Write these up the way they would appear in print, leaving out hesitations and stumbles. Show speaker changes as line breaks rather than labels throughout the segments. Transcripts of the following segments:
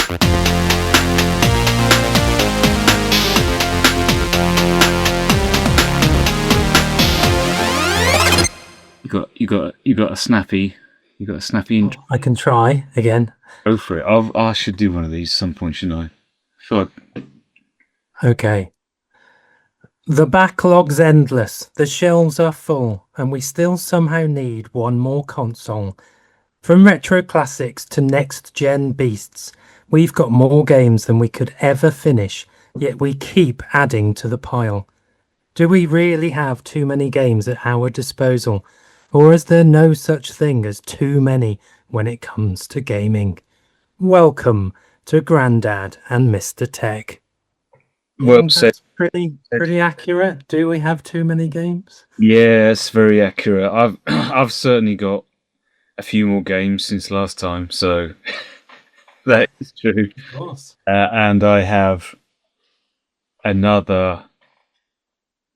You got a snappy. You got a snappy.
I can try again.
Go for it. I should do one of these some point, shouldn't I? I feel like
Okay. The backlog's endless. The shelves are full, and we still somehow need one more console. From retro classics to next-gen beasts, we've got more games than we could ever finish, yet we keep adding to the pile. Do we really have too many games at our disposal, or is there no such thing as too many when it comes to gaming? Welcome to Grandad and Mr. Tech.
well said.
That's pretty accurate. Do we have too many games?
Yeah, it's very accurate. I've certainly got a few more games since last time, so that is true.
Of course.
And I have another.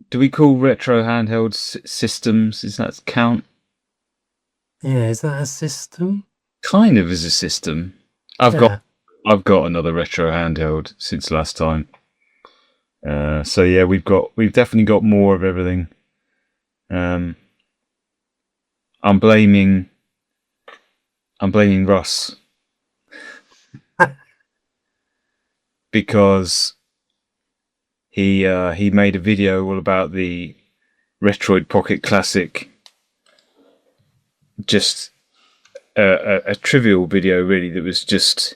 Do we call retro handheld systems? Does that count?
Yeah, is that a system?
Kind of as a system. I've got another retro handheld since last time. So yeah, we've definitely got more of everything. I'm blaming Russ because he made a video all about the Retroid Pocket Classic. Just a trivial video, really. That was just,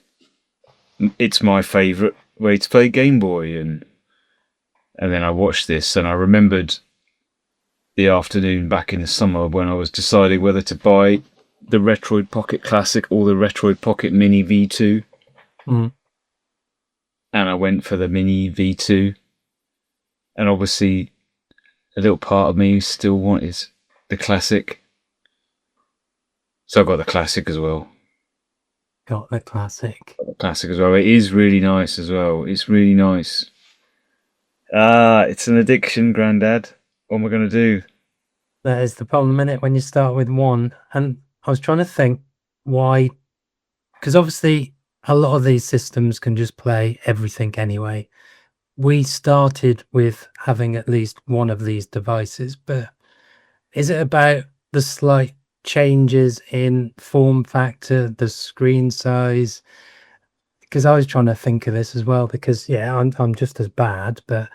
it's my favourite way to play Game Boy, and then I watched this and I remembered the afternoon back in the summer when I was deciding whether to buy the Retroid Pocket Classic or the Retroid Pocket Mini V2.
Mm.
And I went for the Mini V2. And obviously, a little part of me still wanted the Classic. So I got the Classic as well.
Got the Classic.
It is really nice as well. It's really nice. It's an addiction, Grandad. What am I going to do?
That is the problem, innit, when you start with one. And I was trying to think why, because obviously a lot of these systems can just play everything anyway. We started with having at least one of these devices, but is it about the slight changes in form factor, the screen size? Because I was trying to think of this as well, because yeah, I'm just as bad, but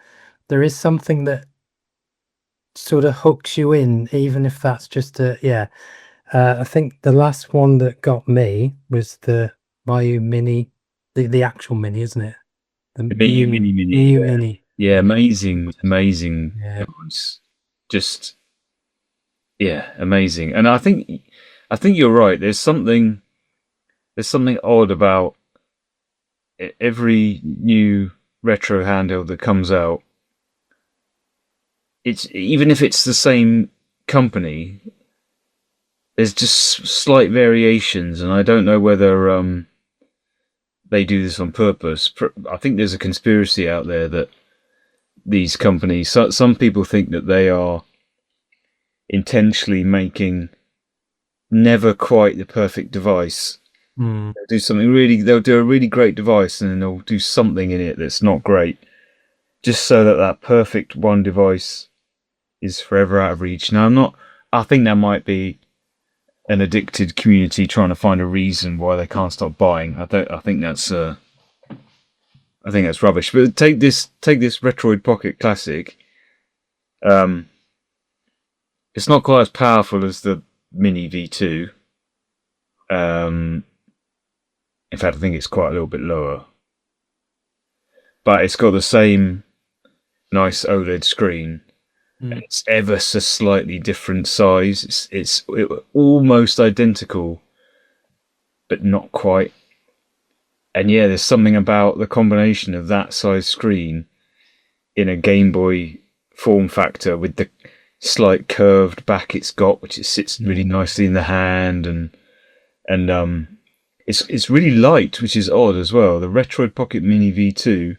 there is something that sort of hooks you in, even if that's just I think the last one that got me was the Mayu Mini, the actual Mini, isn't it? The
Mini,
Mayu Mini.
Yeah, amazing.
Yeah.
It was just, yeah, amazing. And I think you're right. There's something odd about every new retro handheld that comes out. It's, even if it's the same company, there's just slight variations, and I don't know whether they do this on purpose. I think there's a conspiracy out there that these companies, some people think that they are intentionally making never quite the perfect device.
Mm.
They'll do a really great device, and then they'll do something in it that's not great, just so that perfect one device is forever out of reach. Now, I think there might be an addicted community trying to find a reason why they can't stop buying. I think that's rubbish. But take this Retroid Pocket Classic. It's not quite as powerful as the Mini V2. In fact, I think it's quite a little bit lower. But it's got the same nice OLED screen. And it's ever so slightly different size. It's almost identical, but not quite. And yeah, there's something about the combination of that size screen in a Game Boy form factor with the slight curved back it's got, which it sits really nicely in the hand, and it's really light, which is odd as well. The Retroid Pocket Mini V2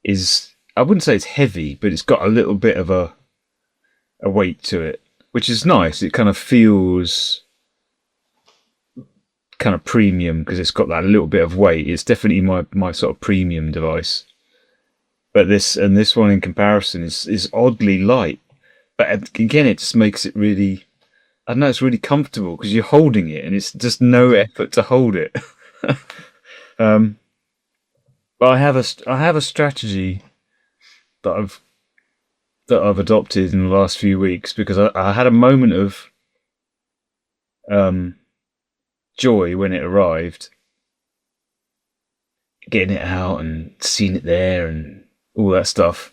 is, I wouldn't say it's heavy, but it's got a little bit of a weight to it, which is nice. It kind of feels kind of premium because it's got that little bit of weight. It's definitely my sort of premium device. But this one in comparison is oddly light. But again, it just makes it really, I don't know, it's really comfortable because you're holding it and it's just no effort to hold it. But I have a strategy that I've adopted in the last few weeks because I had a moment of joy when it arrived, getting it out and seeing it there and all that stuff.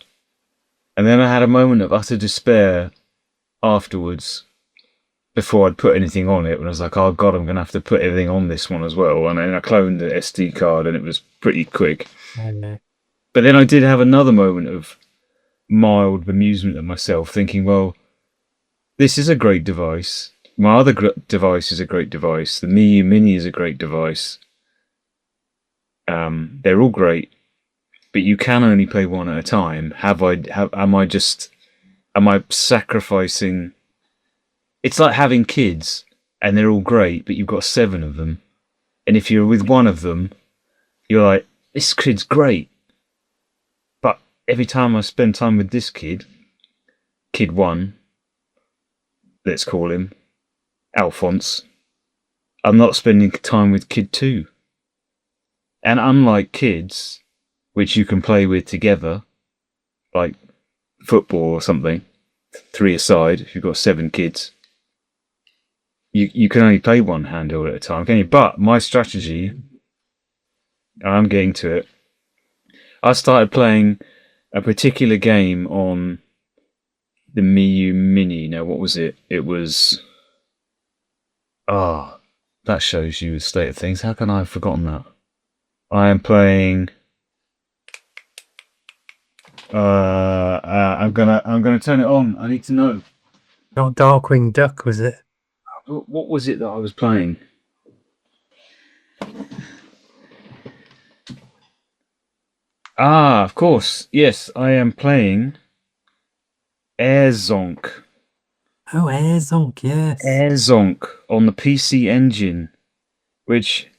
And then I had a moment of utter despair afterwards before I'd put anything on it, when I was like, oh God, I'm going to have to put everything on this one as well. And then I cloned the SD card and it was pretty quick.
Okay.
But then I did have another moment of mild bemusement at myself, thinking, well, this is a great device. My other device is a great device. The Miyoo Mini is a great device. They're all great, but you can only play one at a time. Am I sacrificing? It's like having kids, and they're all great, but you've got 7 of them. And if you're with one of them, you're like, this kid's great. But every time I spend time with this kid 1, let's call him Alphonse, I'm not spending time with kid 2. And unlike kids, which you can play with together, like football or something, 3 aside, if you've got 7 kids, you can only play one handheld at a time, can you? But my strategy, and I'm getting to it, I started playing a particular game on the Miyoo Mini. Now, what was it? It was... that shows you the state of things. How can I have forgotten that? I am playing... I'm gonna turn it on. I need to know.
Not Darkwing Duck, was it?
What was it that I was playing? Of course. Yes, I am playing Air Zonk.
Oh, Air Zonk, yes.
Air Zonk on the PC Engine, which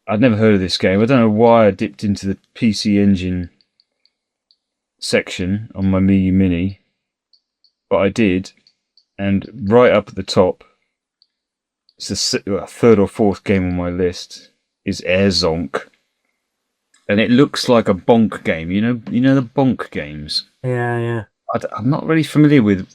I'd never heard of this game. I don't know why I dipped into the PC Engine section on my Miyoo Mini, but I did. And right up at the top, it's the 3rd or 4th game on my list, is Air Zonk. And it looks like a bonk game. You know the bonk games?
Yeah.
I'm not really familiar with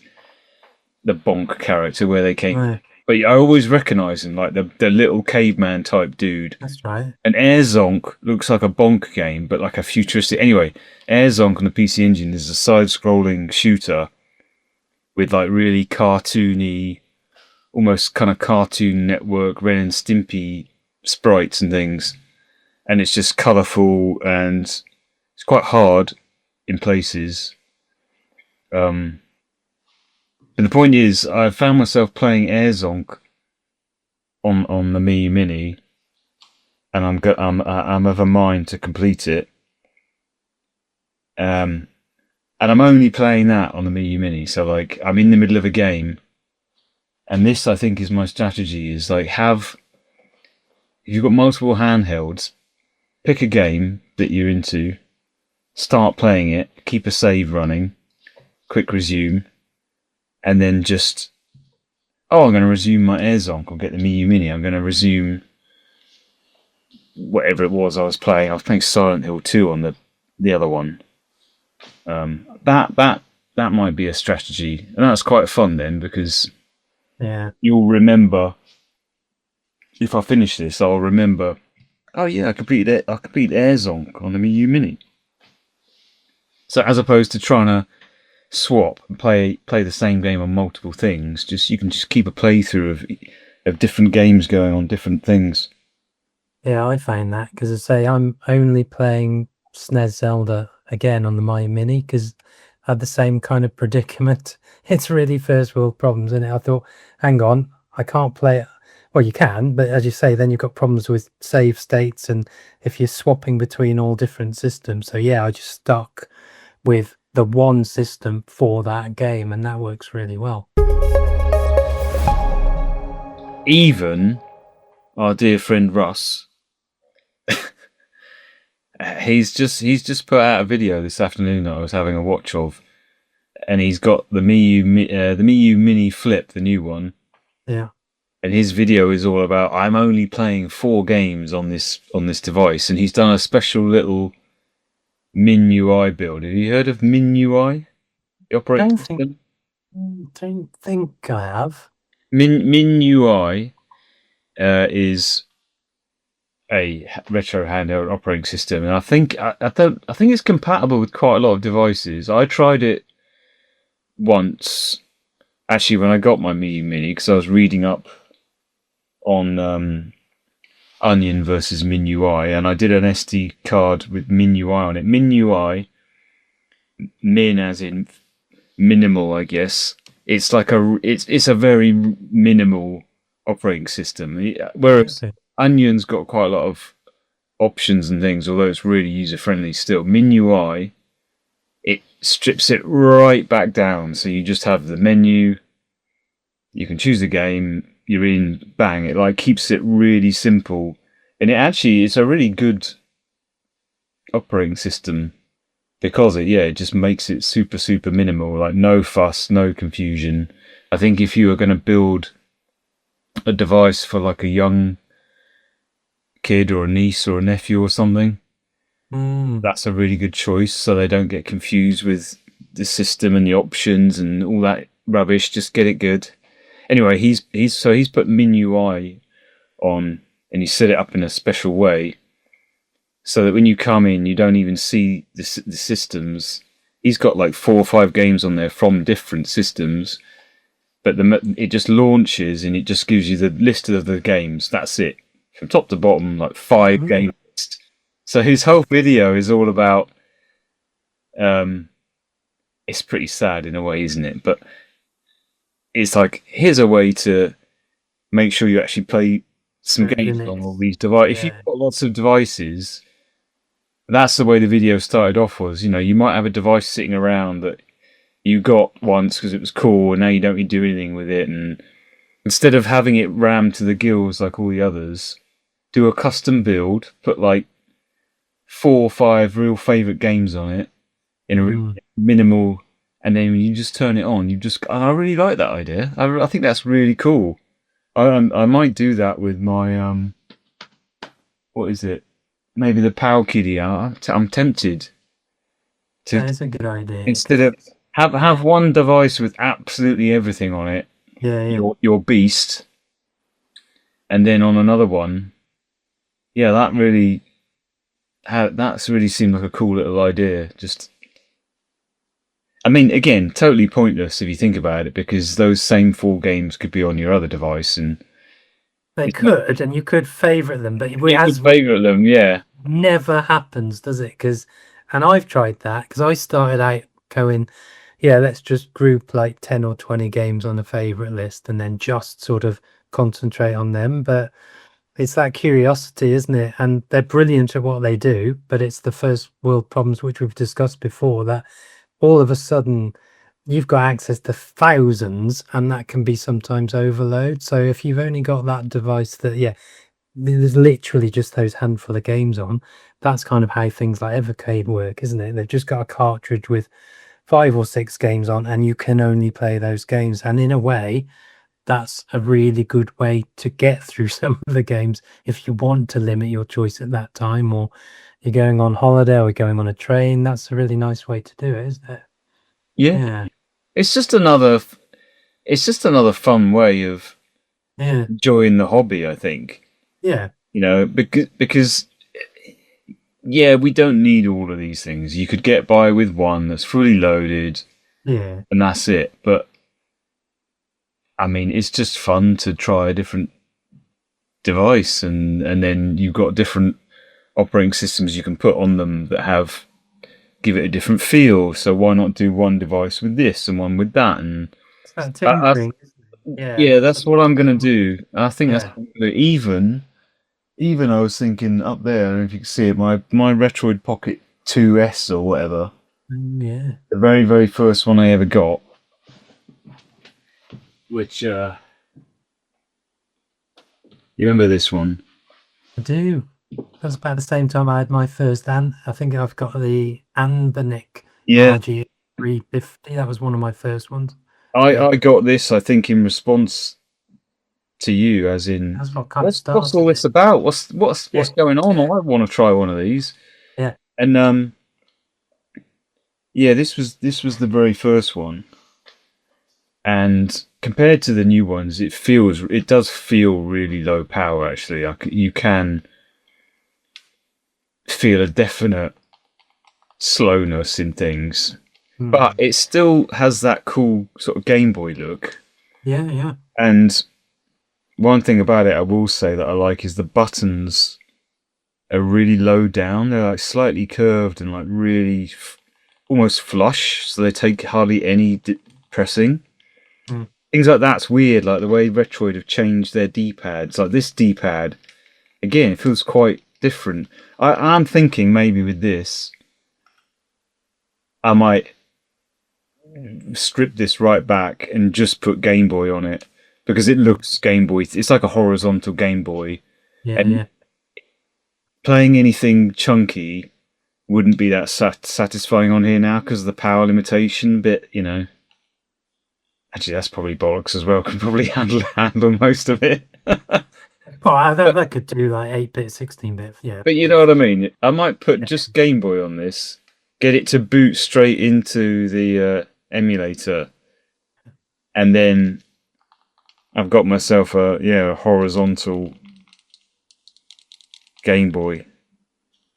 the bonk character, where they came.
Right.
But I always recognise him, like the little caveman type dude.
That's right.
And Air Zonk looks like a bonk game, but like a futuristic... Anyway, Air Zonk on the PC Engine is a side-scrolling shooter with like really cartoony, almost kind of Cartoon Network, Ren and Stimpy sprites and things. And it's just colourful and it's quite hard in places. And the point is, I found myself playing Air Zonk on the Miyoo Mini, and I'm of a mind to complete it. And I'm only playing that on the Miyoo Mini, so like I'm in the middle of a game, and this, I think, is my strategy: is like if you've got multiple handhelds, pick a game that you're into, start playing it, keep a save running, quick resume, and then just, I'm going to resume my Air Zonk. I'll get the Miyoo Mini. I'm going to resume whatever it was I was playing. I was playing Silent Hill 2 on the other one. That might be a strategy, and that's quite fun then, because you'll remember. If I finish this, I'll remember. Oh yeah, I completed Air Zonk on the Miyoo Mini. So as opposed to trying to swap and play the same game on multiple things, you can just keep a playthrough of different games going on different things.
Yeah, I find that, because I say I'm only playing SNES Zelda again on the Miyoo Mini because I had the same kind of predicament. It's really first world problems, isn't it? I thought, hang on, I can't play it. Well, you can, but as you say, then you've got problems with save states and if you're swapping between all different systems. So yeah, I just stuck with the one system for that game, and that works really well.
Even our dear friend Russ, he's just put out a video this afternoon that I was having a watch of, and he's got the Miu Mini Flip, the new one,
Yeah.
and his video is all about I'm only playing 4 games on this device, and he's done a special little MinUI build. Have you heard of MinUI? The operating system.
Don't think I have.
MinUI is a retro handheld operating system, and I think I think it's compatible with quite a lot of devices. I tried it once, actually, when I got my Mini, because I was reading up on Onion versus MinUI, and I did an SD card with MinUI on it. MinUI, min as in minimal, I guess. It's like it's a very minimal operating system, whereas
Okay.
Onion's got quite a lot of options and things, although it's really user friendly still. MinUI, it strips it right back down, so you just have the menu, you can choose a game, you're in, bang. It like keeps it really simple, and it's a really good operating system because it just makes it super minimal, like no fuss, no confusion. I think if you were going to build a device for like a young kid or a niece or a nephew or something, that's a really good choice, so they don't get confused with the system and the options and all that rubbish. Just get it good. Anyway, he's put MinUI on, and he set it up in a special way so that when you come in, you don't even see the systems. He's got like 4 or 5 games on there from different systems, but it just launches and it just gives you the list of the games. That's it, from top to bottom, like 5 game list. So his whole video is all about. It's pretty sad in a way, isn't it? But it's like, here's a way to make sure you actually play some games on all these devices. If you've got lots of devices, that's the way the video started off. Was, you might have a device sitting around that you got once because it was cool, and now you don't really do anything with it. And instead of having it rammed to the gills like all the others, do a custom build, put like 4 or 5 real favorite games on it in a minimal, and then you just turn it on. I really like that idea. I think that's really cool. I might do that with my what is it? Maybe the Power Kitty. I'm tempted to.
That's a good idea.
Instead of have one device with absolutely everything on it.
Yeah.
Your beast, and then on another one. Yeah, that's really seemed like a cool little idea. I mean, again, totally pointless if you think about it, because those same 4 games could be on your other device, and
they could, and you could favorite them, but
favorite them, yeah.
Never happens, does it? And I've tried that, because I started out going, yeah, let's just group like 10 or 20 games on a favorite list and then just sort of concentrate on them. But it's that curiosity, isn't it? And they're brilliant at what they do, but it's the first world problems, which we've discussed before, that all of a sudden you've got access to thousands, and that can be sometimes overload. So if you've only got that device that, there's literally just those handful of games on, that's kind of how things like Evercade work, isn't it? They've just got a cartridge with 5 or 6 games on, and you can only play those games. And in a way, that's a really good way to get through some of the games if you want to limit your choice at that time, or you're going on holiday or going on a train. That's a really nice way to do it, isn't it?
Yeah. It's just another fun way of enjoying the hobby, I think.
Yeah.
Because we don't need all of these things. You could get by with one that's fully loaded.
Yeah.
And that's it. But I mean, it's just fun to try a different device, and then you've got different operating systems you can put on them that give it a different feel. So why not do one device with this and one with that? And
that's tinkering.
That's what I'm gonna do. I think that's even I was thinking up there, if you can see it, my Retroid Pocket 2S or whatever.
The
very, very first one I ever got, which You remember this one?
I do. That's about the same time I had my first, and I think I've got the Anbernic
Yeah,
RG 350. That was one of my first ones.
I
Yeah,
I got this. I think in response to you, as in,
that's what kind of
what's all
started
this
it.
about? What's
Yeah,
going on? I want to try one of these.
yeah.
And yeah, this was the very first one, and compared to the new ones, it does feel really low power. Actually, you can feel a definite slowness in things, but
Hmm.
it still has that cool sort of Game Boy look.
Yeah, yeah.
And one thing about it I will say that I like is the buttons are really low down. They're like slightly curved and like really almost flush, so they take hardly any pressing.
Hmm.
Things like that's weird, like the way Retroid have changed their D-pads. Like this D-pad, again, it feels quite different. I'm thinking maybe with this, I might strip this right back and just put Game Boy on it because it looks Game Boy. It's like a horizontal Game Boy,
Yeah,
and
yeah.
playing anything chunky wouldn't be that satisfying on here now because of the power limitation bit. Actually, that's probably bollocks as well. Can probably handle most of it.
Well,
But
that could do like 8-bit, 16-bit. Yeah,
but you know what I mean. I might put
yeah.
just Game Boy on this, get it to boot straight into the emulator, and then I've got myself a horizontal Game Boy.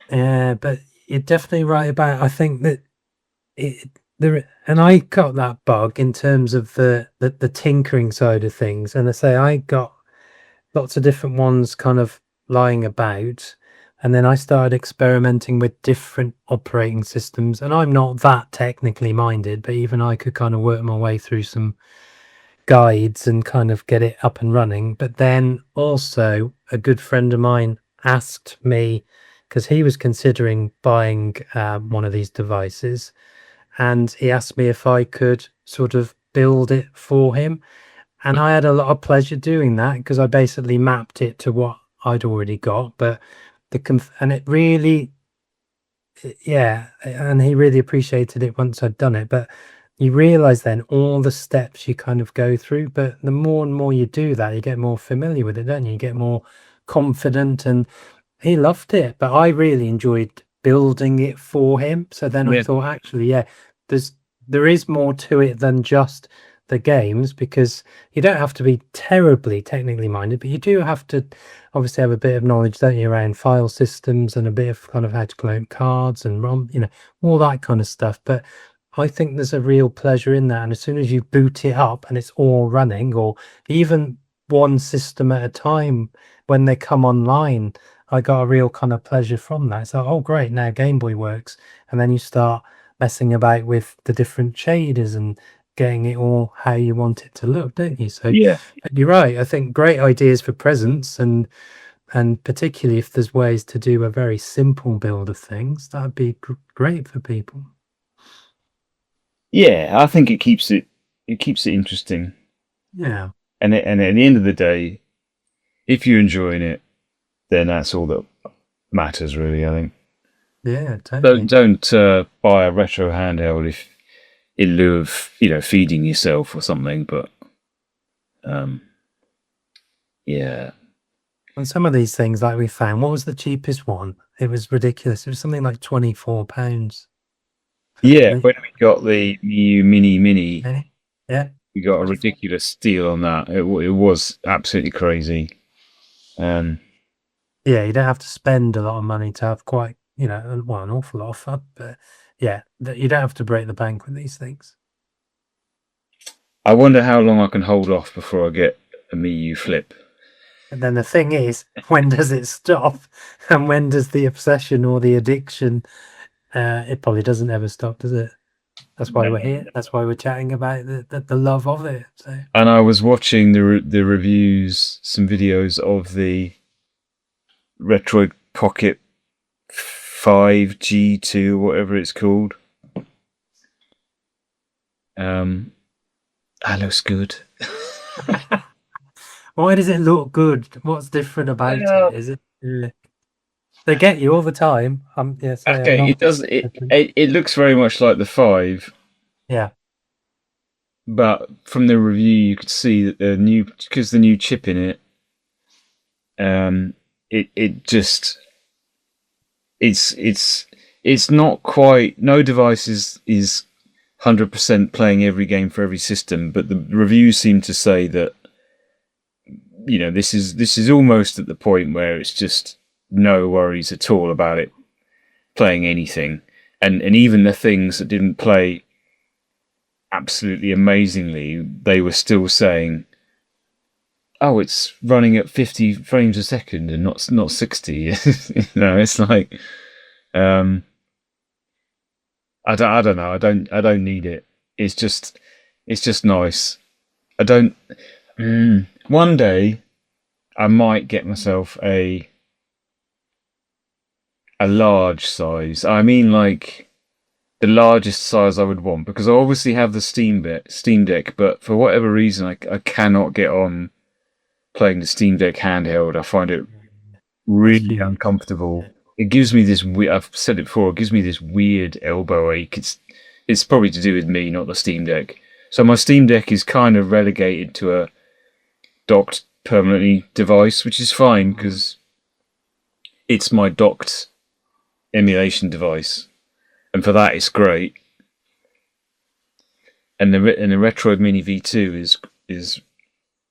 Yeah, but you're definitely right about. I think that it there, and I got that bug in terms of the tinkering side of things. And I say I got lots of different ones kind of lying about, and then I started experimenting with different operating systems. And I'm not that technically minded, but even I could kind of work my way through some guides and kind of get it up and running. But then also a good friend of mine asked me because he was considering buying one of these devices, and he asked me if I could sort of build it for him. And I had a lot of pleasure doing that because I basically mapped it to what I'd already got. But and it really, yeah, and he really appreciated it once I'd done it. But you realize then all the steps you kind of go through. But the more and more you do that, you get more familiar with it, don't you? You get more confident, and he loved it, but I really enjoyed building it for him. So then I
Yeah,
thought, actually, yeah, there's there is more to it than just the games, because you don't have to be terribly technically minded, but you do have to obviously have a bit of knowledge, don't you, around file systems and a bit of kind of how to clone cards and ROM, all that kind of stuff. But I think there's a real pleasure in that. And as soon as you boot it up and it's all running, or even one system at a time when they come online, I got a real kind of pleasure from that. So, oh, great, now Game Boy works. And then you start messing about with the different shaders and getting it all how you want it to look, don't you? So,
yeah,
you're right. I think great ideas for presents, and particularly if there's ways to do a very simple build of things, that'd be great for people.
yeah. I think it keeps it interesting,
Yeah,
and at the end of the day, if you're enjoying it, then that's all that matters, really. I think.
yeah,
Don't
totally.
don't buy a retro handheld if in lieu of feeding yourself or something. But um, yeah,
And some of these things, like we found, what was the cheapest one? It was ridiculous. It was something like £24 for
yeah.
the
When we got the new mini,
mini. Yeah,
we got a
24.
ridiculous deal on that. It was absolutely crazy. Um,
Yeah, you don't have to spend a lot of money to have quite, well, an awful lot of fun. But yeah, you don't have to break the bank with these things.
I wonder how long I can hold off before I get a Miu Flip.
And then the thing is, when does it stop? And when does the obsession or the addiction? It probably doesn't ever stop, does it? That's why
No.
we're here. That's why we're chatting about the love of it. So
And I was watching the reviews, some videos of the Retroid Pocket 5G2, whatever it's called. That looks good.
Why does it look good? What's different about
Well,
it? Is it? They get you all the time. I'm
okay,
not.
it does. It looks very much like the 5,
Yeah.
but from the review, you could see that the new chip in it, um, it just it's not quite. No device is 100% playing every game for every system, but the reviews seem to say that this is almost at the point where it's just no worries at all about it playing anything, and even the things that didn't play absolutely amazingly, they were still saying, "Oh, it's running at 50 frames a second and not 60." It's like, um, I don't know. I don't need it. It's just nice. I don't. One day, I might get myself a large size. I mean, like the largest size I would want, because I obviously have the Steam Deck, but for whatever reason, I cannot get on playing the Steam Deck handheld. I find it
That's
really
huge.
uncomfortable. It gives me this. I've said it before. It gives me this weird elbow ache. It's probably to do with me, not the Steam Deck. So my Steam Deck is kind of relegated to a docked permanently device, which is fine because it's my docked emulation device, and for that it's great. And the Retroid Mini V2 is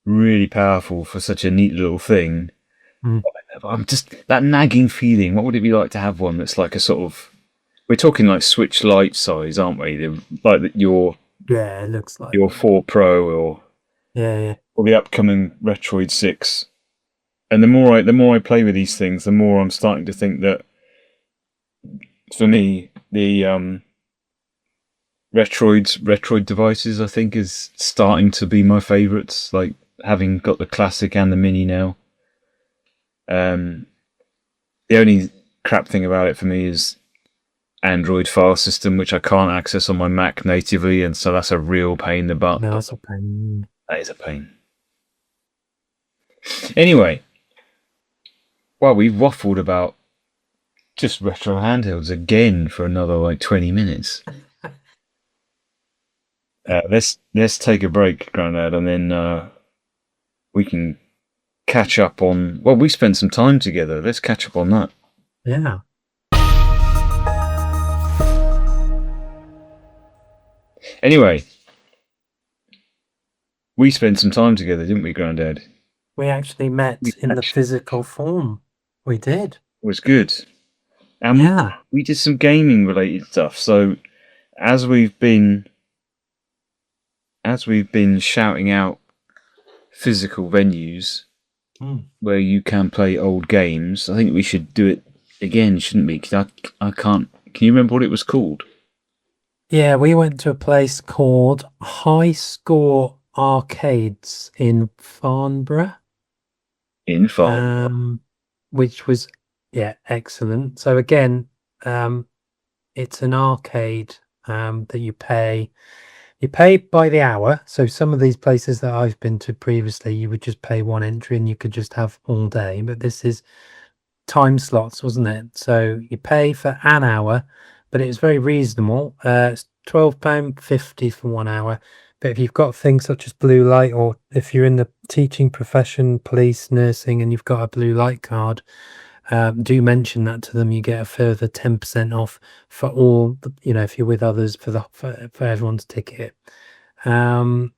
really powerful for such a neat little thing.
Mm.
I'm just that nagging feeling. What would it be like to have one that's like a sort of? We're talking like Switch Lite size, aren't we? Like
Yeah, it looks like.
your 4 Pro
Yeah.
or the upcoming Retroid 6. And the more I play with these things, the more I'm starting to think that for me the Retroid devices, I think, is starting to be my favourites. Like having got the classic and the mini now. The only crap thing about it for me is Android file system, which I can't access on my Mac natively, and so that's a real pain in the butt.
No, it's a pain.
That is a pain. Anyway, well, we've waffled about just retro handhelds again for another like 20 minutes. Let's take a break, Grandad, and then we can catch up on. Well, we spent some time together. Let's catch up on that.
Yeah.
Anyway, we spent some time together, didn't we, Grandad?
We actually met in the physical form. We did.
It was good. And
Yeah.
we did some gaming related stuff. So as we've been shouting out physical venues where you can play old games, I think we should do it again, shouldn't we? Because I can't. Can you remember what it was called?
Yeah, we went to a place called High Score Arcades in Farnborough.
In Farnborough.
Which was excellent. So again, it's an arcade that you pay by the hour. So some of these places that I've been to previously, you would just pay one entry and you could just have all day, but this is time slots, wasn't it? So you pay for an hour, but it was very reasonable. It's £12.50 for 1 hour. But if you've got things such as blue light, or if you're in the teaching profession, police, nursing, and you've got a blue light card, do mention that to them. You get a further 10% off for all, if you're with others, for everyone's ticket. And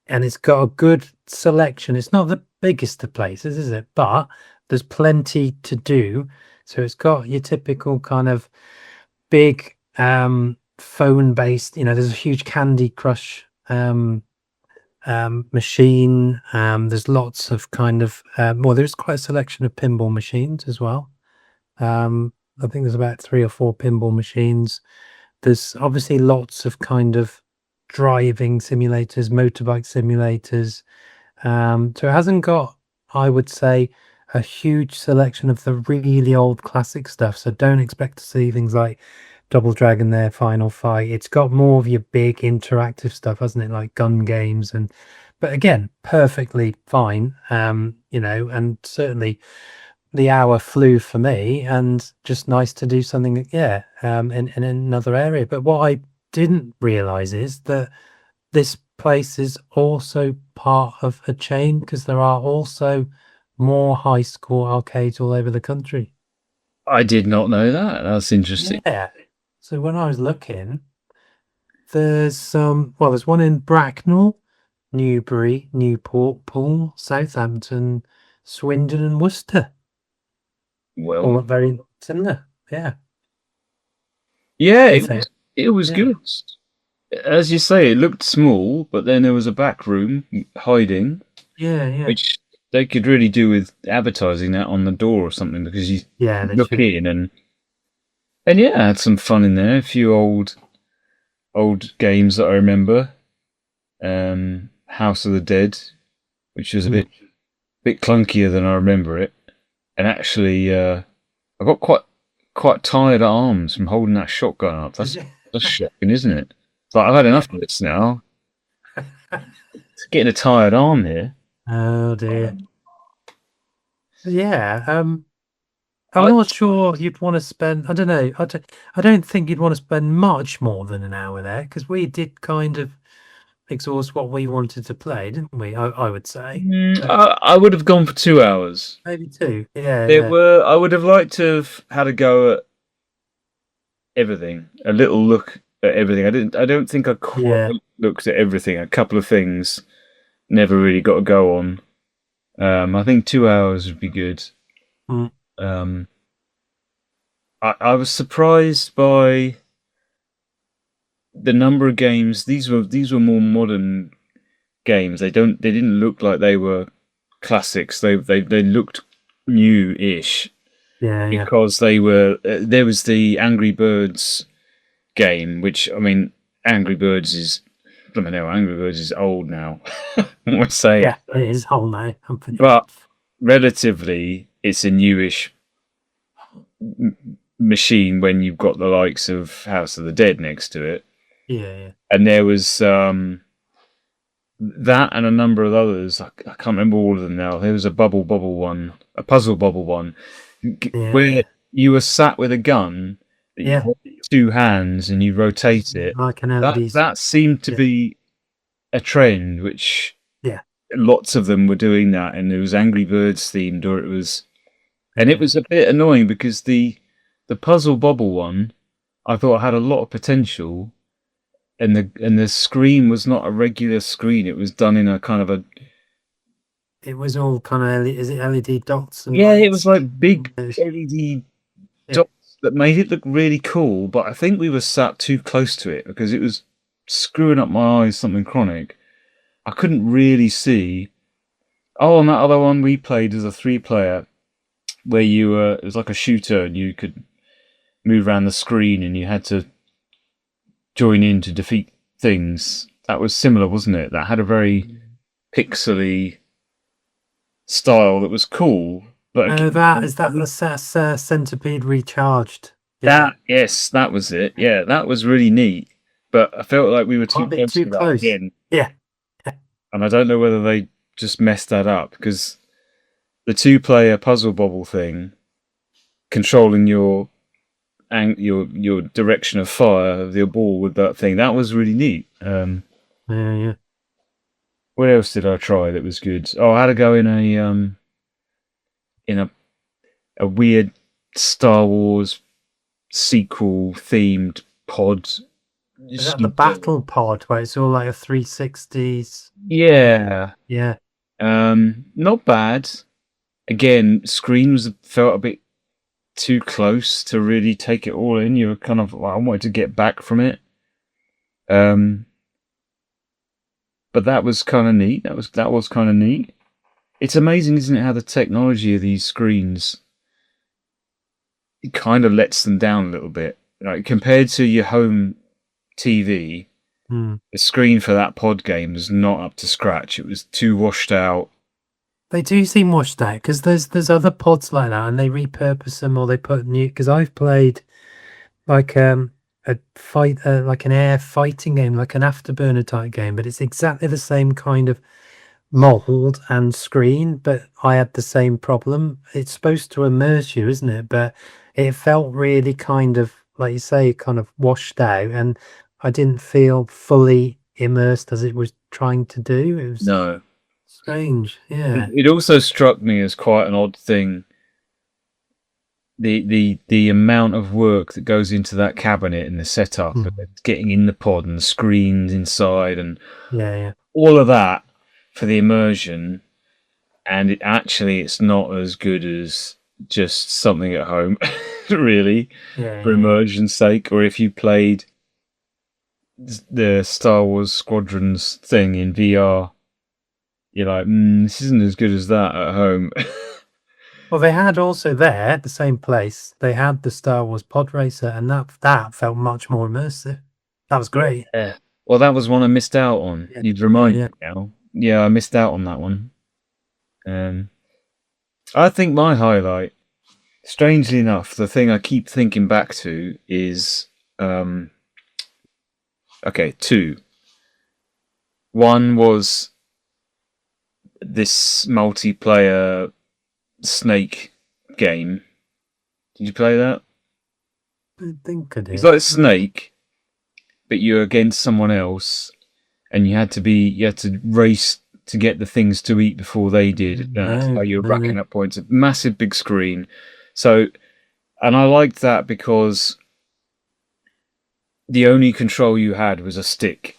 it's got a good selection. It's not the biggest of places, is it? But there's plenty to do. So it's got your typical kind of big phone based, there's a huge Candy Crush machine. There's lots of kind of there's quite a selection of pinball machines as well. I think there's about 3 or 4 pinball machines. There's obviously lots of kind of driving simulators, motorbike simulators. So it hasn't got, I would say, a huge selection of the really old classic stuff. So don't expect to see things like Double Dragon there, Final Fight. It's got more of your big interactive stuff, hasn't it? Like gun games and But again, perfectly fine. And certainly the hour flew for me, and just nice to do something, yeah, in another area. But what I didn't realize is that this place is also part of a chain, because there are also more high score arcades all over the country.
I did not know that. That's interesting.
Yeah. So when I was looking, there's there's one in Bracknell, Newbury, Newport, Poole, Southampton, Swindon, and Worcester.
Well,
All very similar. Yeah.
yeah,
I think.
it was
Yeah.
good. As you say, it looked small, but then there was a back room hiding,
Yeah. Yeah.
which they could really do with advertising that on the door or something, because you
Yeah. They
look
should.
in and yeah, I had some fun in there. A few old games that I remember. House of the Dead, which was a bit clunkier than I remember it, and actually, I got quite tired arms from holding that shotgun up. That's shocking, isn't it? It's like I've had enough of this now. It's getting a tired arm here.
Oh dear. Yeah. I'm
I,
not sure you'd want to spend. I don't know. I don't think you'd want to spend much more than an hour there, because we did kind of exhaust what we wanted to play, didn't we? I would say.
I would have gone for 2 hours.
Maybe two. Yeah.
There
Yeah.
were. I would have liked to have had a go at everything, a little look at everything. I don't think I quite
Yeah.
looked at everything. A couple of things never really got a go on. I think 2 hours would be good.
Mm.
I was surprised by the number of games. These were more modern games. They didn't look like they were classics. They looked new-ish
Yeah. Yeah.
because they were. There was the Angry Birds game, which, I mean, Angry Birds is. I don't know. Angry Birds is old now. I would say,
Yeah. It is whole now.
but relatively, it's a newish machine when you've got the likes of House of the Dead next to it.
Yeah. Yeah.
And there was that and a number of others. I can't remember all of them now. There was a bubble one, a puzzle bubble one, where you were sat with a gun that you hold in 2 hands and you rotate it.
Like an LED.
That seemed to be a trend, which lots of them were doing that, and it was Angry Birds themed, or it was, and it was a bit annoying because the puzzle bubble one I thought had a lot of potential. And the screen was not a regular screen. It was done in a kind of a.
It was all kind of is it LED dots? And
It was like big LED dots that made it look really cool. But I think we were sat too close to it because it was screwing up my eyes. Something chronic. I couldn't really see. Oh, and that other one we played as a 3-player, where you were. It was like a shooter, and you could move around the screen, and you had to join in to defeat things. That was similar, wasn't it? That had a very pixely style that was cool. But
is that the Centipede Recharged?
Yes, that was it. Yeah, that was really neat. But I felt like we were too close to that again.
Yeah.
And I don't know whether they just messed that up, because the 2-player puzzle bobble thing, controlling your direction of fire of your ball with that thing, that was really neat.
Yeah.
What else did I try that was good? Oh, I had to go in a weird Star Wars sequel themed pod.
Is that the battle pod where it's all like a 360s?
Yeah.
Yeah.
Not bad. Again, screen felt a bit too close to really take it all in. You were kind of like, I wanted to get back from it. But that was kind of neat. That was kind of neat. It's amazing, isn't it, how the technology of these screens, it kind of lets them down a little bit. Like, compared to your home TV, the screen for that pod game was not up to scratch. It was too washed out.
They do seem washed out, because there's other pods like that, and they repurpose them, or they put new. Because I've played like a fight, like an air fighting game, like an Afterburner type game, but it's exactly the same kind of. mold and screen, but I had the same problem. It's supposed to immerse you, isn't it? But it felt really kind of, like you say, kind of washed out, and I didn't feel fully immersed as it was trying to do. It was
No.
strange. Yeah.
It also struck me as quite an odd thing. The amount of work that goes into that cabinet and the setup, and getting in the pod and the screens inside and
Yeah.
all of that for the immersion, and it's not as good as just something at home, really, for
Yeah.
immersion's sake. Or if you played the Star Wars Squadrons thing in VR, you're like, this isn't as good as that at home.
Well, they had also there at the same place. They had the Star Wars Pod Racer, and that felt much more immersive. That was great.
Yeah. Well, that was one I missed out on.
Yeah.
You'd remind
Yeah.
me now. Yeah, I missed out on that one. I think my highlight, strangely enough, the thing I keep thinking back to is two. One was this multiplayer Snake game. Did you play that?
I think I did.
It's like Snake, but you're against someone else, and you had to race to get the things to eat before they did. That's how you're racking up points. A massive big screen. So, and I liked that because the only control you had was a stick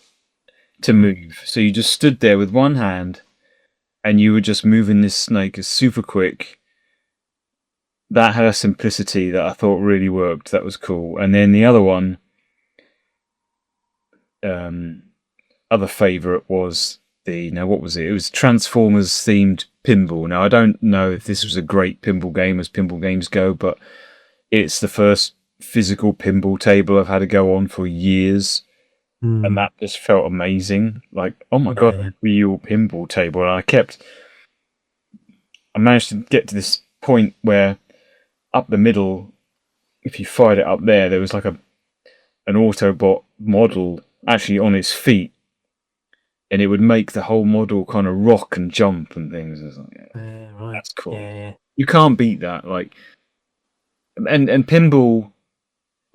to move. So you just stood there with one hand, and you were just moving this snake as super quick. That had a simplicity that I thought really worked. That was cool. And then the other one, other favourite was what was it? It was Transformers themed pinball. Now I don't know if this was a great pinball game as pinball games go, but it's the first physical pinball table I've had to go on for years. And that just felt amazing. Like, oh my god, a real pinball table. And I managed to get to this point where up the middle, if you fired it up there was like an Autobot model actually on its feet, and it would make the whole model kind of rock and jump and things. I was like,
right.
That's cool.
Yeah.
You can't beat that. Like, and pinball,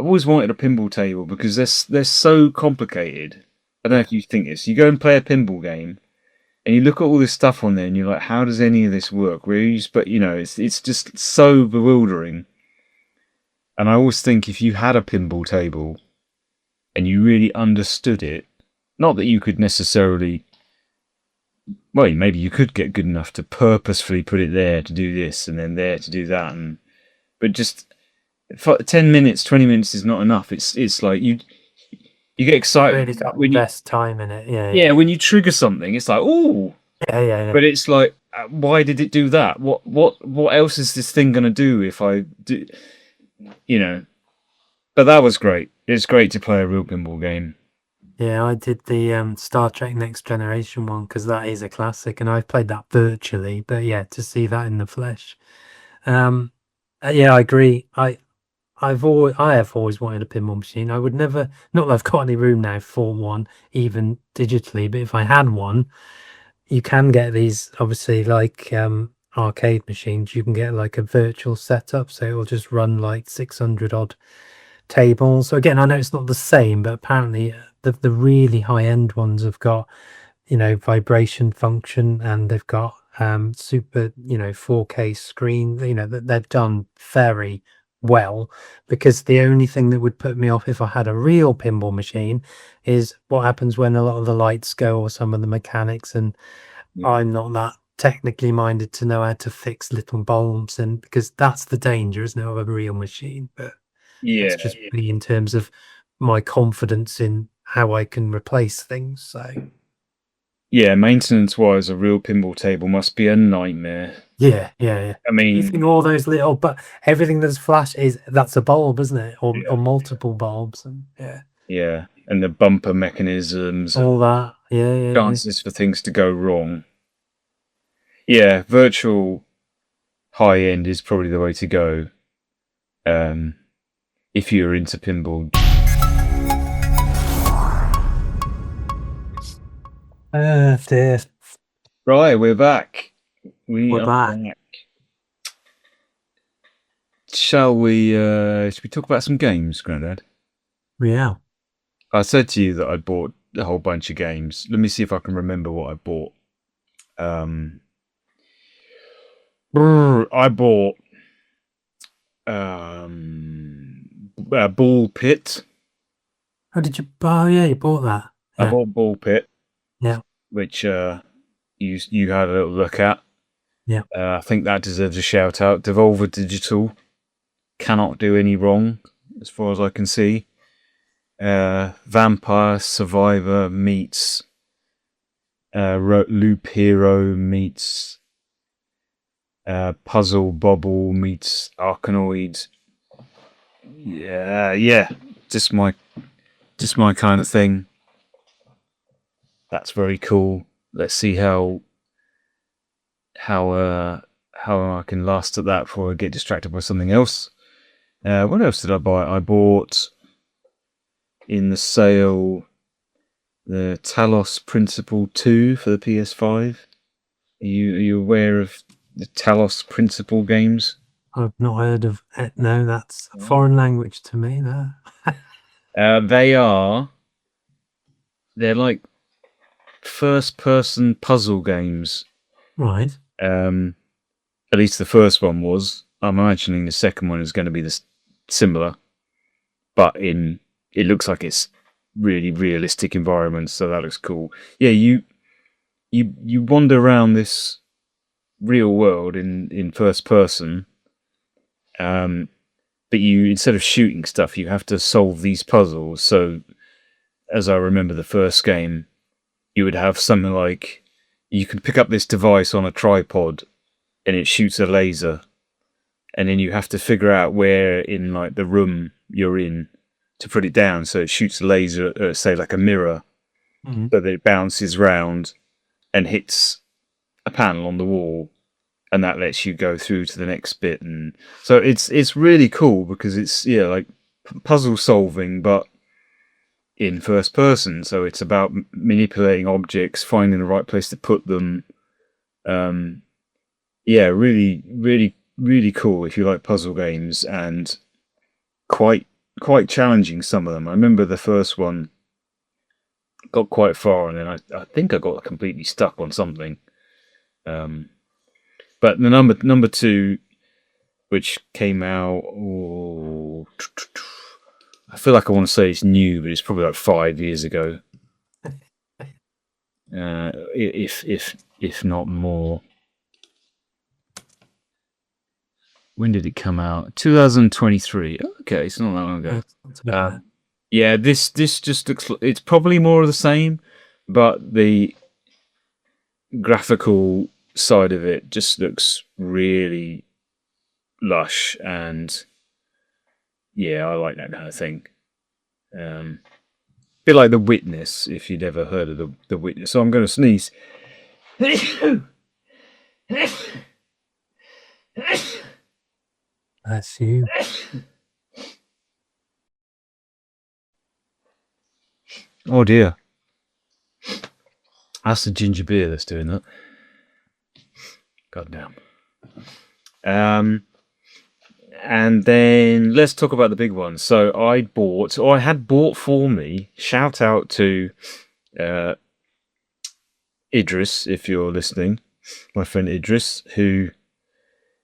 I've always wanted a pinball table because they're so complicated. I don't know if you think this. You go and play a pinball game, and you look at all this stuff on there, and you're like, how does any of this work? But it's just so bewildering. And I always think if you had a pinball table and you really understood it, not that you could necessarily, well, maybe you could get good enough to purposefully put it there to do this and then there to do that, but just for 10 minutes, 20 minutes is not enough. It's like you get excited
Really got
when
best time in it.
Yeah, when you trigger something, it's like, oh,
yeah.
But it's like, why did it do that? What else is this thing gonna do if I do? But that was great. It's great to play a real pinball game.
Yeah, I did the Star Trek Next Generation one because that is a classic, and I've played that virtually. But yeah, to see that in the flesh, yeah, I agree. I have always wanted a pinball machine. I would never, not that I've got any room now for one, even digitally. But if I had one, you can get these obviously like arcade machines. You can get like a virtual setup, so it will just run like 600 odd tables. So again, I know it's not the same, but apparently the really high end ones have got vibration function, and they've got super 4K screen. That they've done very well, because the only thing that would put me off if I had a real pinball machine is what happens when a lot of the lights go or some of the mechanics, and I'm not that technically minded to know how to fix little bulbs, and because that's the danger, isn't it, of a real machine. But it's just me in terms of my confidence in how I can replace things. So
yeah, maintenance wise, a real pinball table must be a nightmare.
Yeah.
I mean,
you think all those little, but everything that's flash that's a bulb, isn't it? Or multiple bulbs, and
yeah, and the bumper mechanisms,
all that. Yeah.
Chances for things to go wrong. Yeah, virtual high end is probably the way to go. If you're into pinball.
Dear.
Right, we're back. We
We're
are
back.
back. Should we talk about some games, Grandad?
Yeah.
I said to you that I bought a whole bunch of games. Let me see if I can remember what I bought. Um, I bought Ball Pit.
Oh, did you? Oh, yeah, you bought that.
I
Yeah.
bought Ball Pit,
Yeah.
which you had a little look at.
Yeah.
I think that deserves a shout out. Devolver Digital cannot do any wrong, as far as I can see. Vampire Survivor meets Loop Hero meets Puzzle Bobble meets Arkanoid. Yeah, just my kind of thing. That's very cool. Let's see how I can last at that before I get distracted by something else. What else did I buy? I bought in the sale the Talos Principle 2 for the PS5. Are you aware of the Talos Principle games?
I've not heard of it. No, that's a foreign language to me. There.
They're like first-person puzzle games.
Right.
At least the first one was. I'm imagining the second one is going to be similar, but it looks like it's really realistic environments, so that looks cool. Yeah, you wander around this real world in first person, but you, instead of shooting stuff, you have to solve these puzzles. So, as I remember the first game, you would have something like you can pick up this device on a tripod and it shoots a laser, and then you have to figure out where in like the room you're in to put it down so it shoots a laser, say like a mirror,
Mm-hmm.
so that it bounces round and hits a panel on the wall, and that lets you go through to the next bit. And so it's really cool because it's like puzzle solving, but in first person. So it's about manipulating objects, finding the right place to put them. Really, really, really cool if you like puzzle games, and quite challenging, some of them. I remember the first one got quite far, and then I think I got completely stuck on something. But the number two, which came out, I feel like I want to say it's new, but it's probably like 5 years ago, if not more. When did it come out? 2023. Okay, it's not that long ago.
That's a bit bad.
Yeah, this just looks. It's probably more of the same, but the graphical side of it just looks really lush, and yeah, I like that kind of thing. Bit like The Witness, if you'd ever heard of the Witness. So I'm going to sneeze.
That's you.
Oh dear, that's the ginger beer that's doing that. God damn. And then let's talk about the big one. So I had bought for me. Shout out to Idris, if you're listening, my friend Idris, who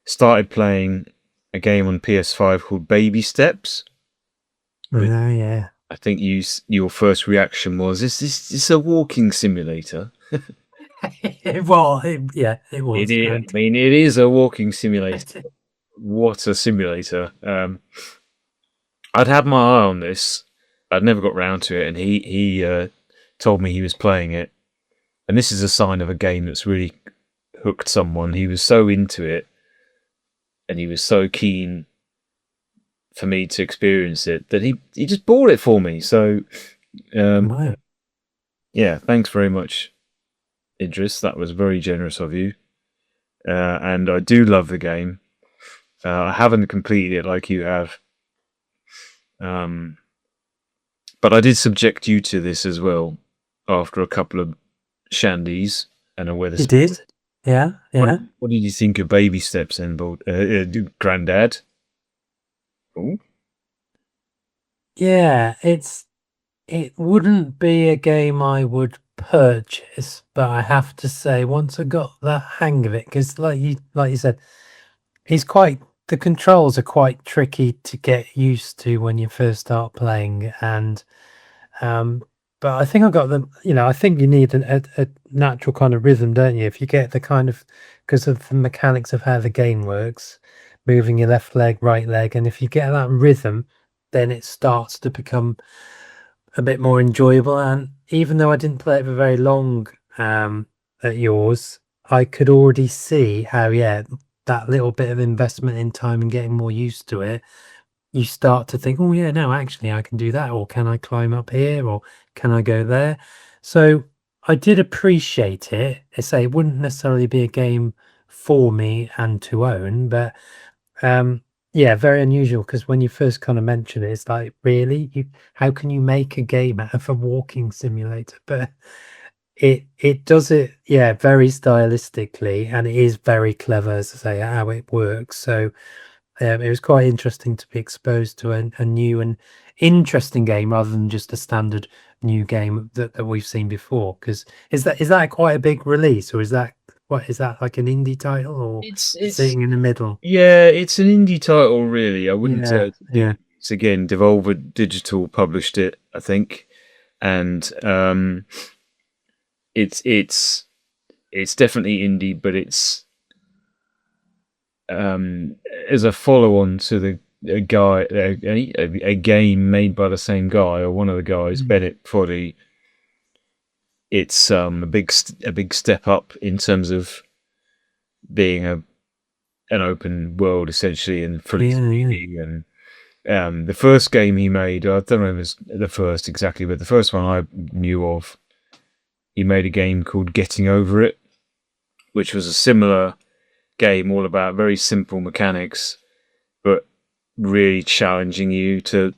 started playing a game on PS5 called Baby Steps.
Oh, yeah.
I think your first reaction was, "Is this a walking simulator?"
Well, it was.
I mean, it is a walking simulator. What a simulator! I'd had my eye on this. I'd never got round to it, and he told me he was playing it. And this is a sign of a game that's really hooked someone. He was so into it, and he was so keen for me to experience it that he just bought it for me. So,
Right.
yeah, thanks very much, Idris. That was very generous of you. And I do love the game. I haven't completed it like you have. But I did subject you to this as well after a couple of shandies. and where
You did? Yeah,
what,
yeah.
what did you think of Baby Steps and Grandad? Ooh.
Yeah, it wouldn't be a game I would purchase, but I have to say once I got the hang of it, because like you said, he's quite the controls are quite tricky to get used to when you first start playing, and um, but I think I got them. I think you need a natural kind of rhythm, don't you? If you get the kind of because of the mechanics of how the game works, moving your left leg, right leg, and if you get that rhythm, then it starts to become a bit more enjoyable. And even though I didn't play it for very long, at yours, I could already see how, yeah, that little bit of investment in time and getting more used to it, you start to think, oh yeah, no, actually I can do that, or can I climb up here, or can I go there? So I did appreciate it. I say it wouldn't necessarily be a game for me and to own, but yeah, very unusual because when you first kind of mention it, it's like, really? How can you make a game out of a walking simulator? But it does it, yeah, very stylistically, and it is very clever, as I say, how it works. So it was quite interesting to be exposed to a new and interesting game rather than just a standard new game that we've seen before. Because is that quite a big release, or is that like an indie title, or
It's
sitting in the middle?
Yeah, it's an indie title, really. I wouldn't say
Yeah,
it's big.
yeah.
It's again, Devolver Digital published it, I think, and it's it's it's definitely indie, but it's um, as a follow-on to a game made by the same guy or one of the guys,
Mm.
Bennett Foddy. It's a big step up in terms of being an open world essentially and fully
Yeah, yeah.
3D. And the first game he made, I don't know if it was the first exactly, but the first one I knew of, he made a game called Getting Over It, which was a similar game, all about very simple mechanics, but really challenging you to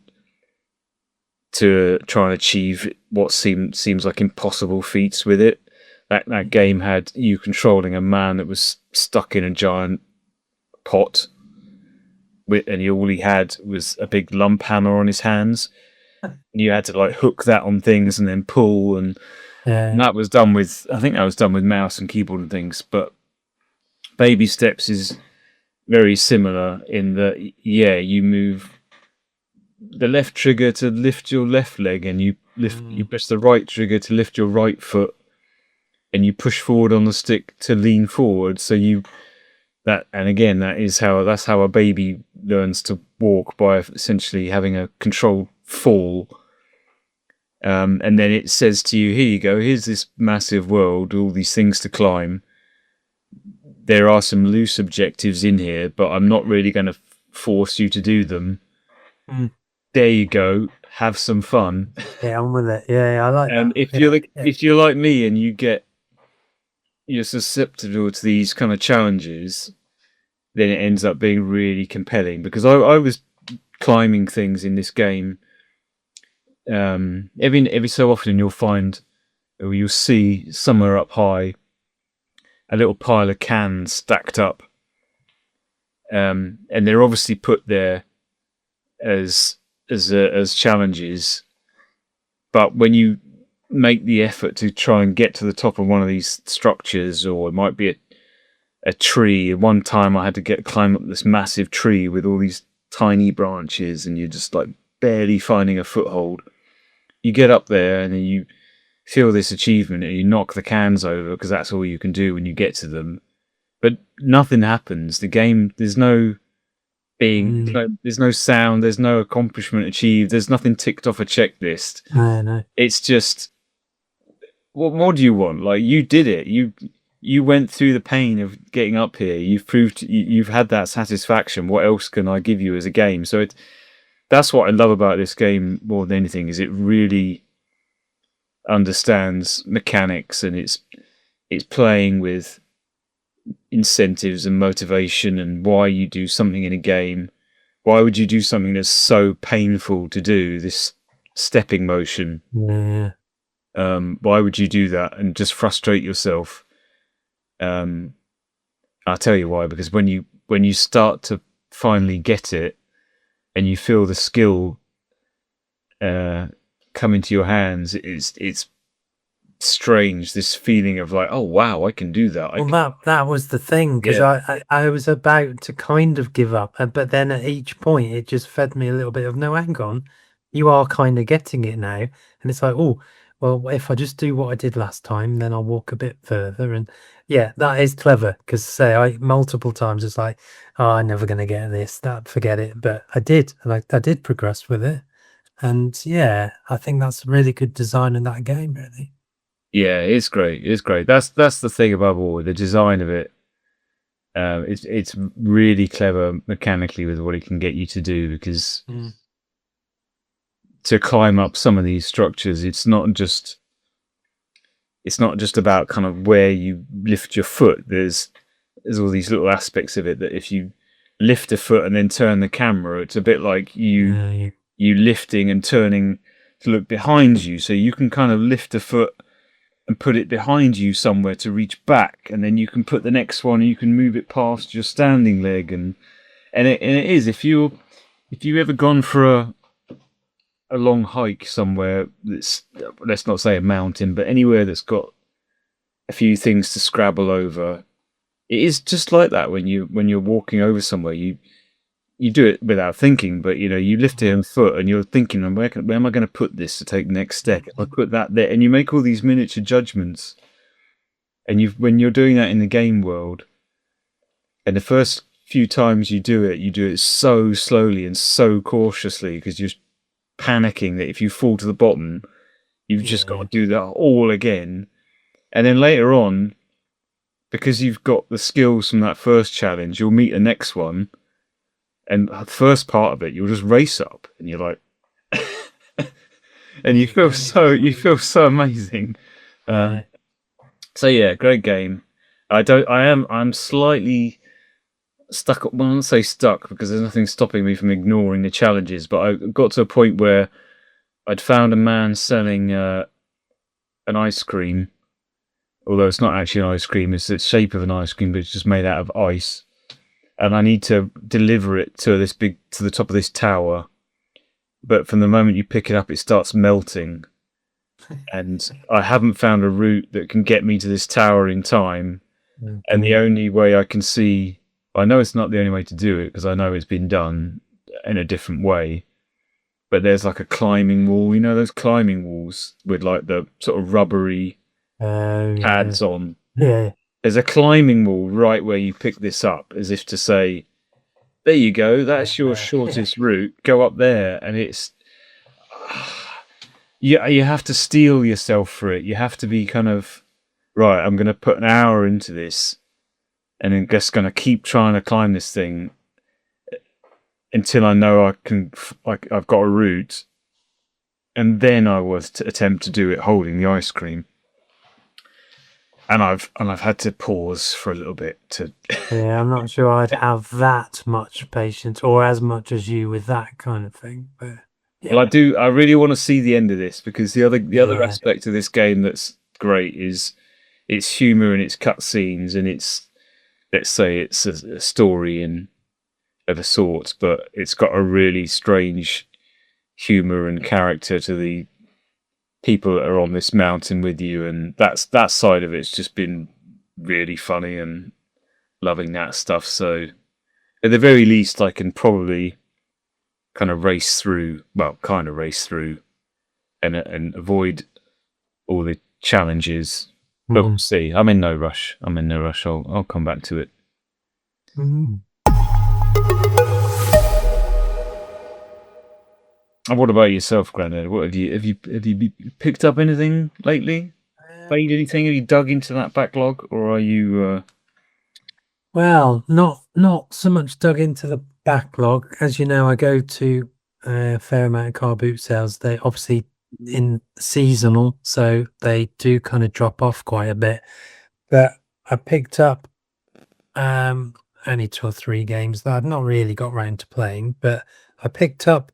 try and achieve what seems like impossible feats with it. That game had you controlling a man that was stuck in a giant pot, and all he had was a big lump hammer on his hands. And you had to like hook that on things and then pull, and
Yeah.
that was done with, I think that was done with mouse and keyboard and things. But Baby Steps is very similar in that, yeah, you move the left trigger to lift your left leg, and you
Mm.
press the right trigger to lift your right foot, and you push forward on the stick to lean forward. So and again, that's how a baby learns to walk, by essentially having a controlled fall. And then it says to you, here you go, here's this massive world, all these things to climb. There are some loose objectives in here, but I'm not really going to force you to do them.
Mm.
There you go, have some fun.
Yeah, on with it. Yeah, I like
And
that. Yeah, yeah.
if you're like me and you're susceptible to these kind of challenges, then it ends up being really compelling. Because I was climbing things in this game. Every so often you'll find, or you'll see somewhere up high, a little pile of cans stacked up, and they're obviously put there as challenges. But when you make the effort to try and get to the top of one of these structures, or it might be a tree. One time I had to climb up this massive tree with all these tiny branches, and you're just like barely finding a foothold. You get up there and then you feel this achievement, and you knock the cans over because that's all you can do when you get to them. But nothing happens. The game, there's no there's no sound, there's no accomplishment achieved, there's nothing ticked off a checklist.
I know.
It's just, what more do you want? Like, you did it. You went through the pain of getting up here. You've proved you've had that satisfaction. What else can I give you as a game? So that's what I love about this game more than anything, is it really understands mechanics, and it's playing with incentives and motivation and why you do something in a game. Why would you do something that's so painful to do, this stepping motion?
Yeah.
Why would you do that and just frustrate yourself? I'll tell you why, because when you start to finally get it and you feel the skill come into your hands, it's strange, this feeling of like, oh wow, I can do that.
Well, that was the thing, because I was about to kind of give up, but then at each point it just fed me a little bit of, no, hang on, you are kind of getting it now, and it's like, oh, well, if I just do what I did last time, then I'll walk a bit further, and yeah, that is clever, because say I multiple times it's like, oh, I'm never going to get this, that, forget it, but I did, and I did progress with it, and yeah, I think that's really good design in that game, really.
Yeah, it's great. It's great. That's the thing above all. The design of it. It's really clever mechanically with what it can get you to do, because to climb up some of these structures, it's not just about kind of where you lift your foot. There's all these little aspects of it that if you lift a foot and then turn the camera, it's a bit like you lifting and turning to look behind you, so you can kind of lift a foot and put it behind you somewhere to reach back, and then you can put the next one and you can move it past your standing leg, and it is, if you ever gone for a long hike somewhere that's, let's not say a mountain, but anywhere that's got a few things to scrabble over, it is just like that. When you're walking over somewhere, you do it without thinking, but you lift a foot and you're thinking, where am I going to put this to take the next step? I put that there, and you make all these miniature judgments. And when you're doing that in the game world, and the first few times you do it so slowly and so cautiously, because you're panicking that if you fall to the bottom, you've just got to do that all again. And then later on, because you've got the skills from that first challenge, you'll meet the next one. And the first part of it, you'll just race up, and you're like, and you feel so amazing. So yeah, great game. I'm slightly stuck. Well, I don't say stuck, because there's nothing stopping me from ignoring the challenges. But I got to a point where I'd found a man selling an ice cream, although it's not actually an ice cream. It's the shape of an ice cream, but it's just made out of ice. And I need to deliver it to the top of this tower. But from the moment you pick it up, it starts melting. And I haven't found a route that can get me to this tower in time. And the only way I can see, I know it's not the only way to do it, because I know it's been done in a different way. But there's like a climbing wall, those climbing walls with like the sort of rubbery pads on.
Yeah.
There's a climbing wall right where you pick this up, as if to say, there you go, that's your shortest route, go up there. And it's, you have to steel yourself for it. You have to be kind of, right, I'm going to put an hour into this, and then just going to keep trying to climb this thing until I know I've got a route. And then I was to attempt to do it holding the ice cream. And I've had to pause for a little bit to.
Yeah, I'm not sure I'd have that much patience, or as much as you, with that kind of thing. But yeah.
Well, I do. I really want to see the end of this, because the other aspect of this game that's great is its humor and its cutscenes, and its, let's say, it's a story of a sort, but it's got a really strange humor and character to the people that are on this mountain with you, and that side of it's just been really funny, and loving that stuff. So at the very least, I can probably kind of race through and avoid all the challenges. But we'll see. I'm in no rush. I'll come back to it. And what about yourself, Grandad? What have you picked up anything lately? Played anything? Have you dug into that backlog, or are you?
Well, not so much dug into the backlog. As you know, I go to a fair amount of car boot sales. They obviously in seasonal, so they do kind of drop off quite a bit. But I picked up only 2 or 3 games that I've not really got round to playing. But I picked up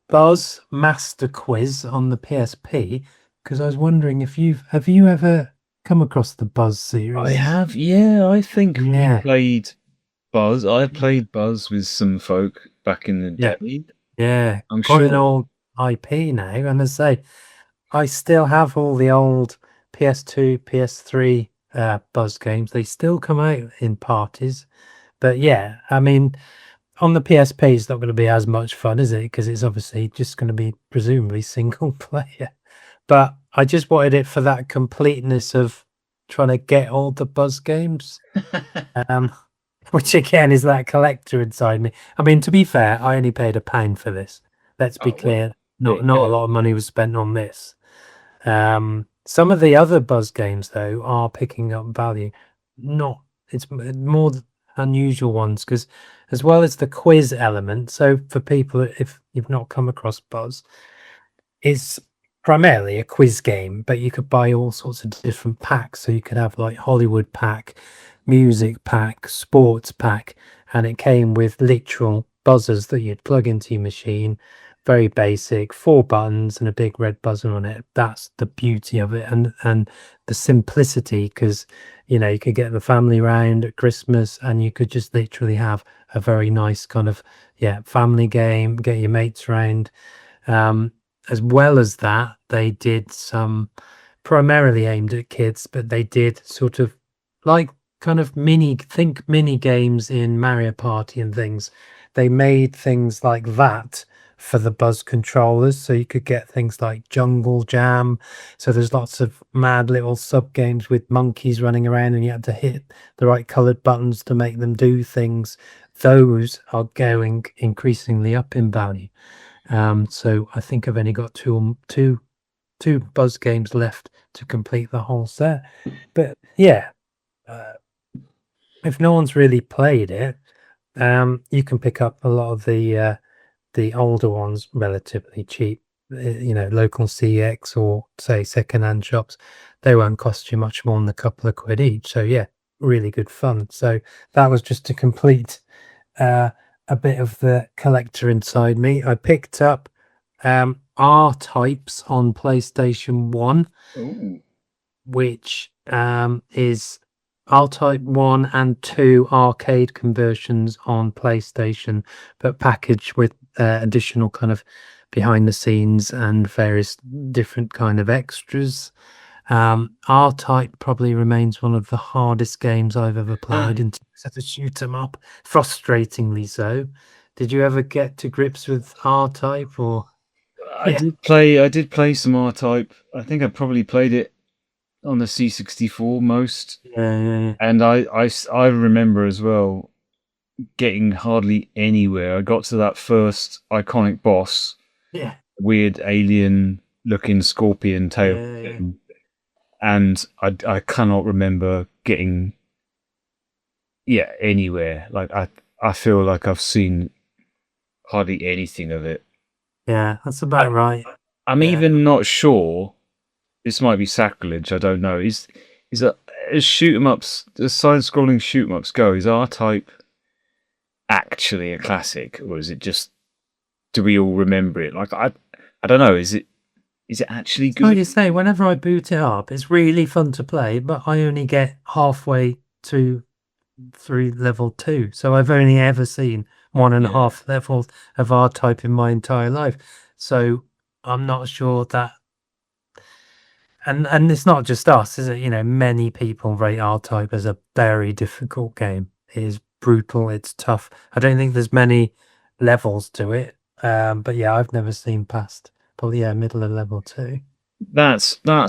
Buzz Master Quiz on the PSP, because I was wondering if have you ever come across the Buzz series?
I have, yeah. I think we
Yeah,
played Buzz. I played Buzz with some folk back in the
yeah,
day.
yeah.
I'm
Quite an
sure.
old IP now, and as I say, I still have all the old PS2, PS3 Buzz games. They still come out in parties. But yeah, I mean, on the PSP, it's not going to be as much fun, is it? Because it's obviously just going to be presumably single player. But I just wanted it for that completeness of trying to get all the Buzz games. Um, which again is that collector inside me. I mean, to be fair, I only paid £1 for this. Let's be
Oh, well,
clear.
there
Not
you
not a
go.
lot of money was spent on this. Some of the other Buzz games though are picking up value. Not it's more unusual ones because as well as the quiz element. So for people if you've not come across Buzz, it's primarily a quiz game, but you could buy all sorts of different packs. So you could have like Hollywood pack, music pack, sports pack, and it came with literal buzzers that you'd plug into your machine. Very basic, 4 buttons and a big red buzzer on it. That's the beauty of it, and the simplicity because you could get the family round at Christmas, and you could just literally have a very nice kind of family game. Get your mates round. Um, as well as that, they did some primarily aimed at kids, but they did sort of like kind of mini games in Mario Party and things. They made things like that for the Buzz controllers, so you could get things like Jungle Jam. So there's lots of mad little sub games with monkeys running around, and you had to hit the right colored buttons to make them do things. Those are going increasingly up in value. So I think I've only got two Buzz games left to complete the whole set. But yeah, uh, if no one's really played it, you can pick up a lot of the older ones relatively cheap. Local CX or say secondhand shops, they won't cost you much more than a couple of quid each. So yeah, really good fun. So that was just to complete uh, a bit of the collector inside me. I picked up R-Types on PlayStation 1,
Ooh.
which is R-Type 1 and 2 arcade conversions on PlayStation, but packaged with additional kind of behind the scenes and various different kind of extras. R-Type probably remains one of the hardest games I've ever played in terms of a shoot 'em up, frustratingly so. Did you ever get to grips with R-Type or?
I
Yeah,
did play. I did play some R-Type. I think I probably played it on the C64 most,
yeah,
and I remember as well getting hardly anywhere. I got to that first iconic boss,
yeah,
weird alien looking scorpion tail
yeah, yeah.
thing, and I cannot remember getting anywhere. Like I feel like I've seen hardly anything of it.
Yeah, that's about right.
I'm
Yeah.
even not sure. This might be sacrilege. I don't know. Is that as shoot 'em ups, as side-scrolling shoot 'em ups go? Is R-Type actually a classic, or is it just? Do we all remember it? Like I don't know. Is it actually
Like
good?
you say, whenever I boot it up, it's really fun to play, but I only get halfway to through level 2. So I've only ever seen one and a
Yeah.
half levels of R-Type in my entire life. So I'm not sure that, and it's not just us, is it? Many people rate R-Type as a very difficult game. It is brutal, it's tough. I don't think there's many levels to it. But yeah, I've never seen past probably middle of level 2.
That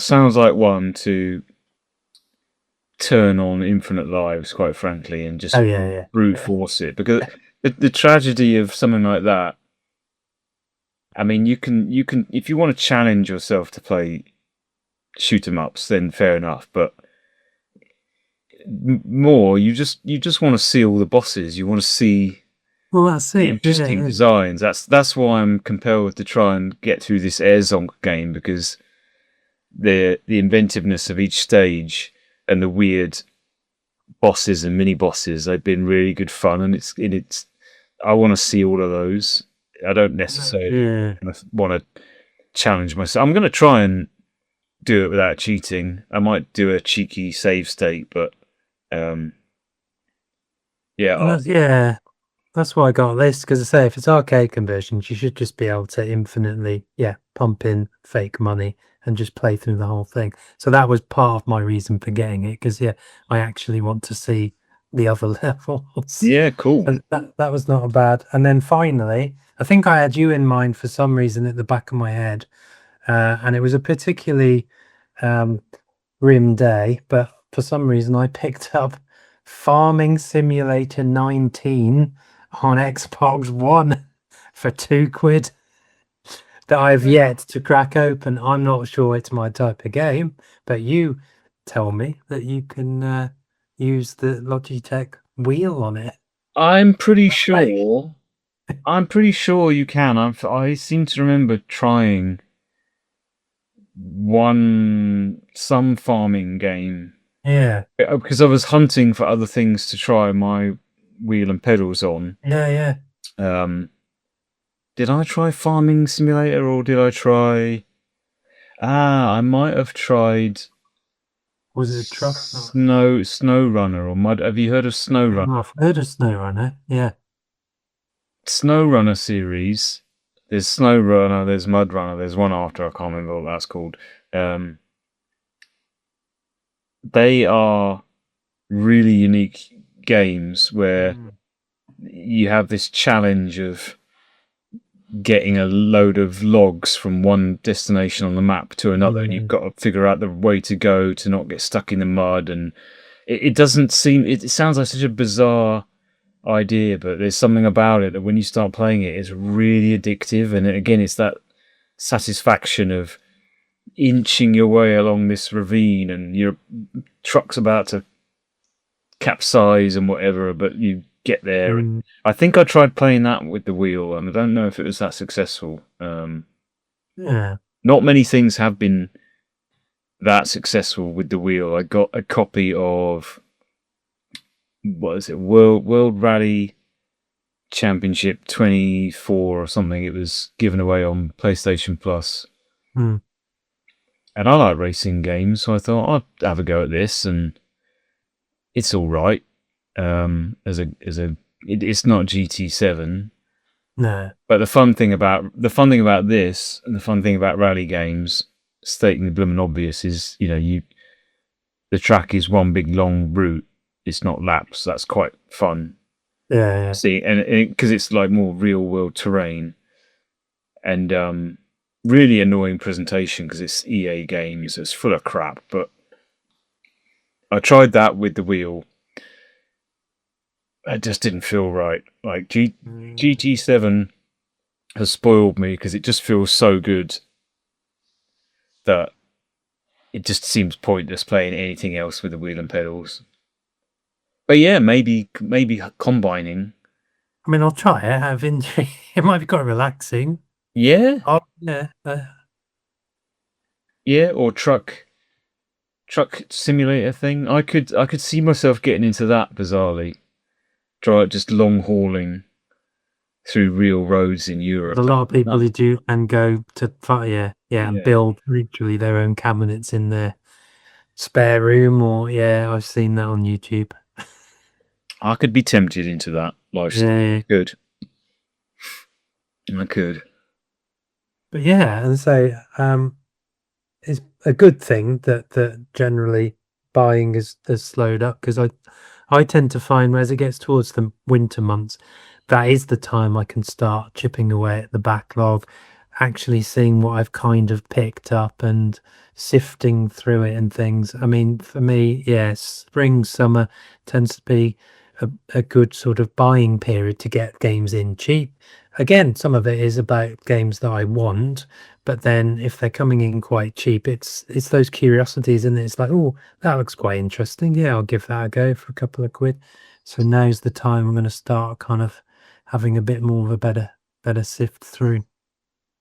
sounds like one to turn on Infinite Lives, quite frankly, and
Oh
just
yeah, yeah.
brute force it. Because the tragedy of something like that, I mean, you can if you want to challenge yourself to play shoot 'em ups, then fair enough. But more, you just want to see all the bosses. You want to see
Well, that's
the
it. Yeah,
interesting
yeah.
designs. That's why I'm compelled to try and get through this Air Zonk game, because the inventiveness of each stage and the weird bosses and mini bosses, they've been really good fun, and it's I want to see all of those. I don't necessarily
Yeah.
want to challenge myself. I'm going to try and do it without cheating. I might do a cheeky save state, but yeah,
Yeah, that's why I got this, because I say if it's arcade conversions, you should just be able to infinitely, pump in fake money and just play through the whole thing. So that was part of my reason for getting it, because I actually want to see the other levels.
yeah, cool.
And that was not bad. And then finally, I think I had you in mind for some reason at the back of my head, and it was a particularly grim day, but for some reason I picked up Farming Simulator 19 on Xbox One for £2 that I've yet to crack open. I'm not sure it's my type of game, but you tell me that you can use the Logitech wheel on it.
I'm pretty sure. I'm pretty sure you can. I seem to remember trying some farming game.
Yeah,
Because I was hunting for other things to try my wheel and pedals on.
yeah.
Did I try Farming Simulator or did I try? I might have tried.
Was it a truck?
Snow Runner or Mud? Have you heard of Snow Runner?
Oh, I've heard of SnowRunner. Yeah.
Snow Runner series. There's Snow Runner, there's Mud Runner, there's one after, I can't remember what that's called. They are really unique games where you have this challenge of getting a load of logs from one destination on the map to another, and you've got to figure out the way to go to not get stuck in the mud. And it doesn't seem, it sounds like such a bizarre idea, but there's something about it that when you start playing it, it's really addictive. And again, it's that satisfaction of inching your way along this ravine and your truck's about to capsize and whatever, but you get there. And I think I tried playing that with the wheel, and I don't know if it was that successful.
Yeah.
Not many things have been that successful with the wheel. I got a copy of, what is it, World Rally Championship 24 or something. It was given away on PlayStation Plus. And I like racing games, so I thought I'd have a go at this, and it's all right. It's not GT7.
No.
But the fun thing about this, and the fun thing about rally games, stating the blooming obvious, is the track is one big long route. It's not laps. That's quite fun.
Yeah.
See, and because it's like more real world terrain, and really annoying presentation because it's EA games. It's full of crap. But I tried that with the wheel. It just didn't feel right. Like GT7 has spoiled me because it just feels so good that it just seems pointless playing anything else with the wheel and pedals. But yeah, maybe combining.
I mean, I'll try it out of injury. It might be quite relaxing.
Yeah.
Oh, yeah.
Yeah, or truck simulator thing. I could see myself getting into that bizarrely. Try just long hauling through real roads in Europe.
A lot of people who do and go to and build literally their own cabinets in their spare room, or I've seen that on YouTube.
I could be tempted into that lifestyle.
Yeah.
Good. I could.
But and so it's a good thing that generally buying has slowed up, because I tend to find as it gets towards the winter months, that is the time I can start chipping away at the backlog, actually seeing what I've kind of picked up and sifting through it and things. I mean, for me, spring, summer tends to be a good sort of buying period to get games in cheap. Again, some of it is about games that I want, but then if they're coming in quite cheap, it's those curiosities, and it's like, oh, that looks quite interesting. Yeah, I'll give that a go for a couple of quid. So now's the time I'm going to start kind of having a bit more of a better sift through.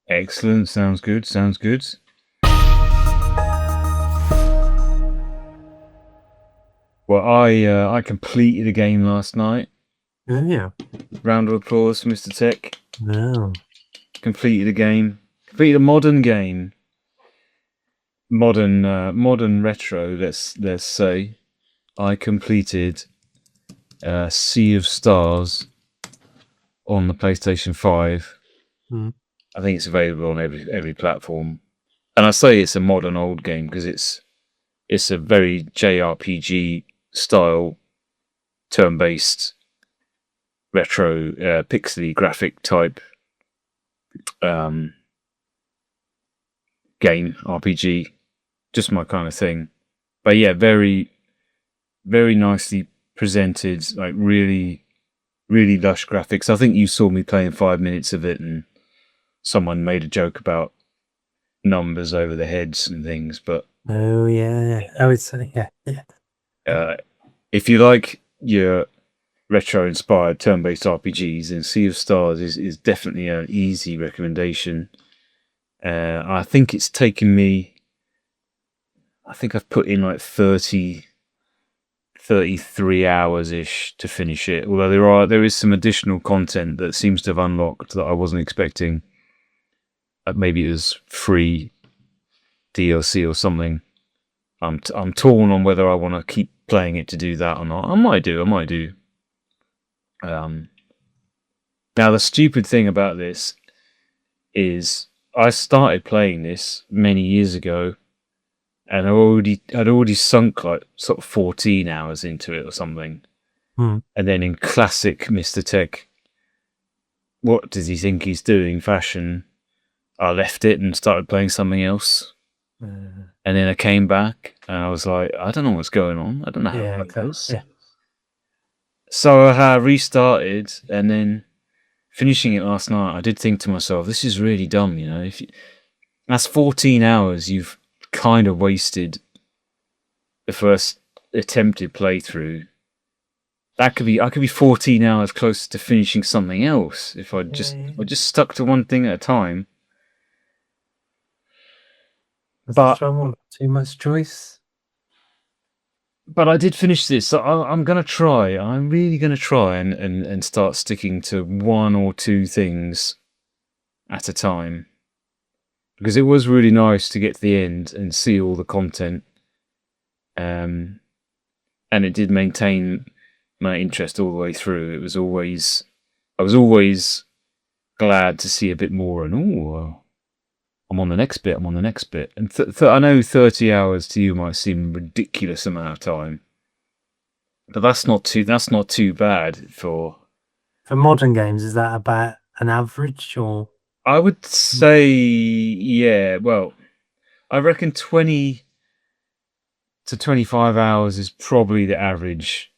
Excellent. Sounds good. Well, I completed a game last night.
Yeah.
Round of applause for Mr. Tech.
No.
Completed a game. Completed a modern game. modern retro. Let's say I completed Sea of Stars on the PlayStation 5.
Mm.
I think it's available on every platform. And I say it's a modern old game because it's a very JRPG style, turn-based, retro, pixely graphic type game, RPG. Just my kind of thing. But yeah, very, very nicely presented, like really, really lush graphics. I think you saw me playing 5 minutes of it and someone made a joke about numbers over the heads and things, but
Oh yeah. Oh, it's yeah.
if you like your retro-inspired turn-based RPGs, then Sea of Stars is definitely an easy recommendation. I think it's taken me. I think I've put in like 33 hours ish to finish it. Although there is some additional content that seems to have unlocked that I wasn't expecting. Maybe it was free DLC or something. I'm torn on whether I want to keep playing it to do that or not. I might do. Now the stupid thing about this is I started playing this many years ago, and I'd already sunk like sort of 14 hours into it or something.
Mm.
And then in classic Mr. Tech, what does he think he's doing fashion, I left it and started playing something else. And then I came back and I was like, I don't know what's going on. I don't know how it goes.
Yeah.
So I restarted, and then finishing it last night, I did think to myself, this is really dumb, you know. That's 14 hours you've kind of wasted the first attempted playthrough. I could be 14 hours closer to finishing something else if I just stuck to one thing at a time.
But too much choice.
But I did finish this, so I'm gonna try. I'm really gonna try and start sticking to one or two things at a time, because it was really nice to get to the end and see all the content, and it did maintain my interest all the way through. I was always glad to see a bit more, and I'm on the next bit. And I know 30 hours to you might seem a ridiculous amount of time, but that's not too bad for
modern games. Is that about an average, or?
I would say, yeah. Well, I reckon 20 to 25 hours is probably the average,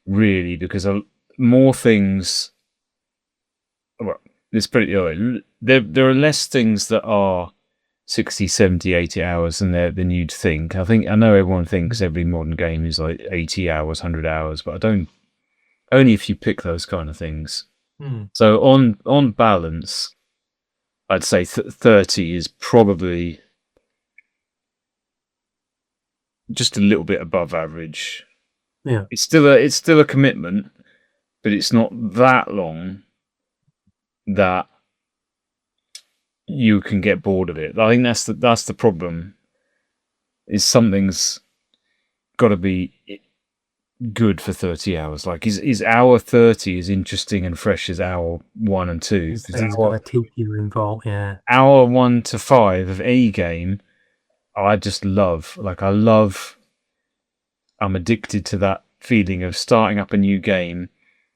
really, because more things. Well, let's put it there are less things that are 60, 70, 80 hours than you'd think. I know everyone thinks every modern game is like 80 hours, 100 hours, but I don't. Only if you pick those kind of things. So on balance, I'd say 30 is probably just a little bit above average.
Yeah,
it's still a commitment, but it's not that long that you can get bored of it. I think that's the problem. Is something's got to be good for 30 hours. Like is hour 30 as interesting and fresh as hour 1 and 2?
It's got to keep you involved. Yeah,
hour 1 to 5 of any game, I just love. Like I'm addicted to that feeling of starting up a new game.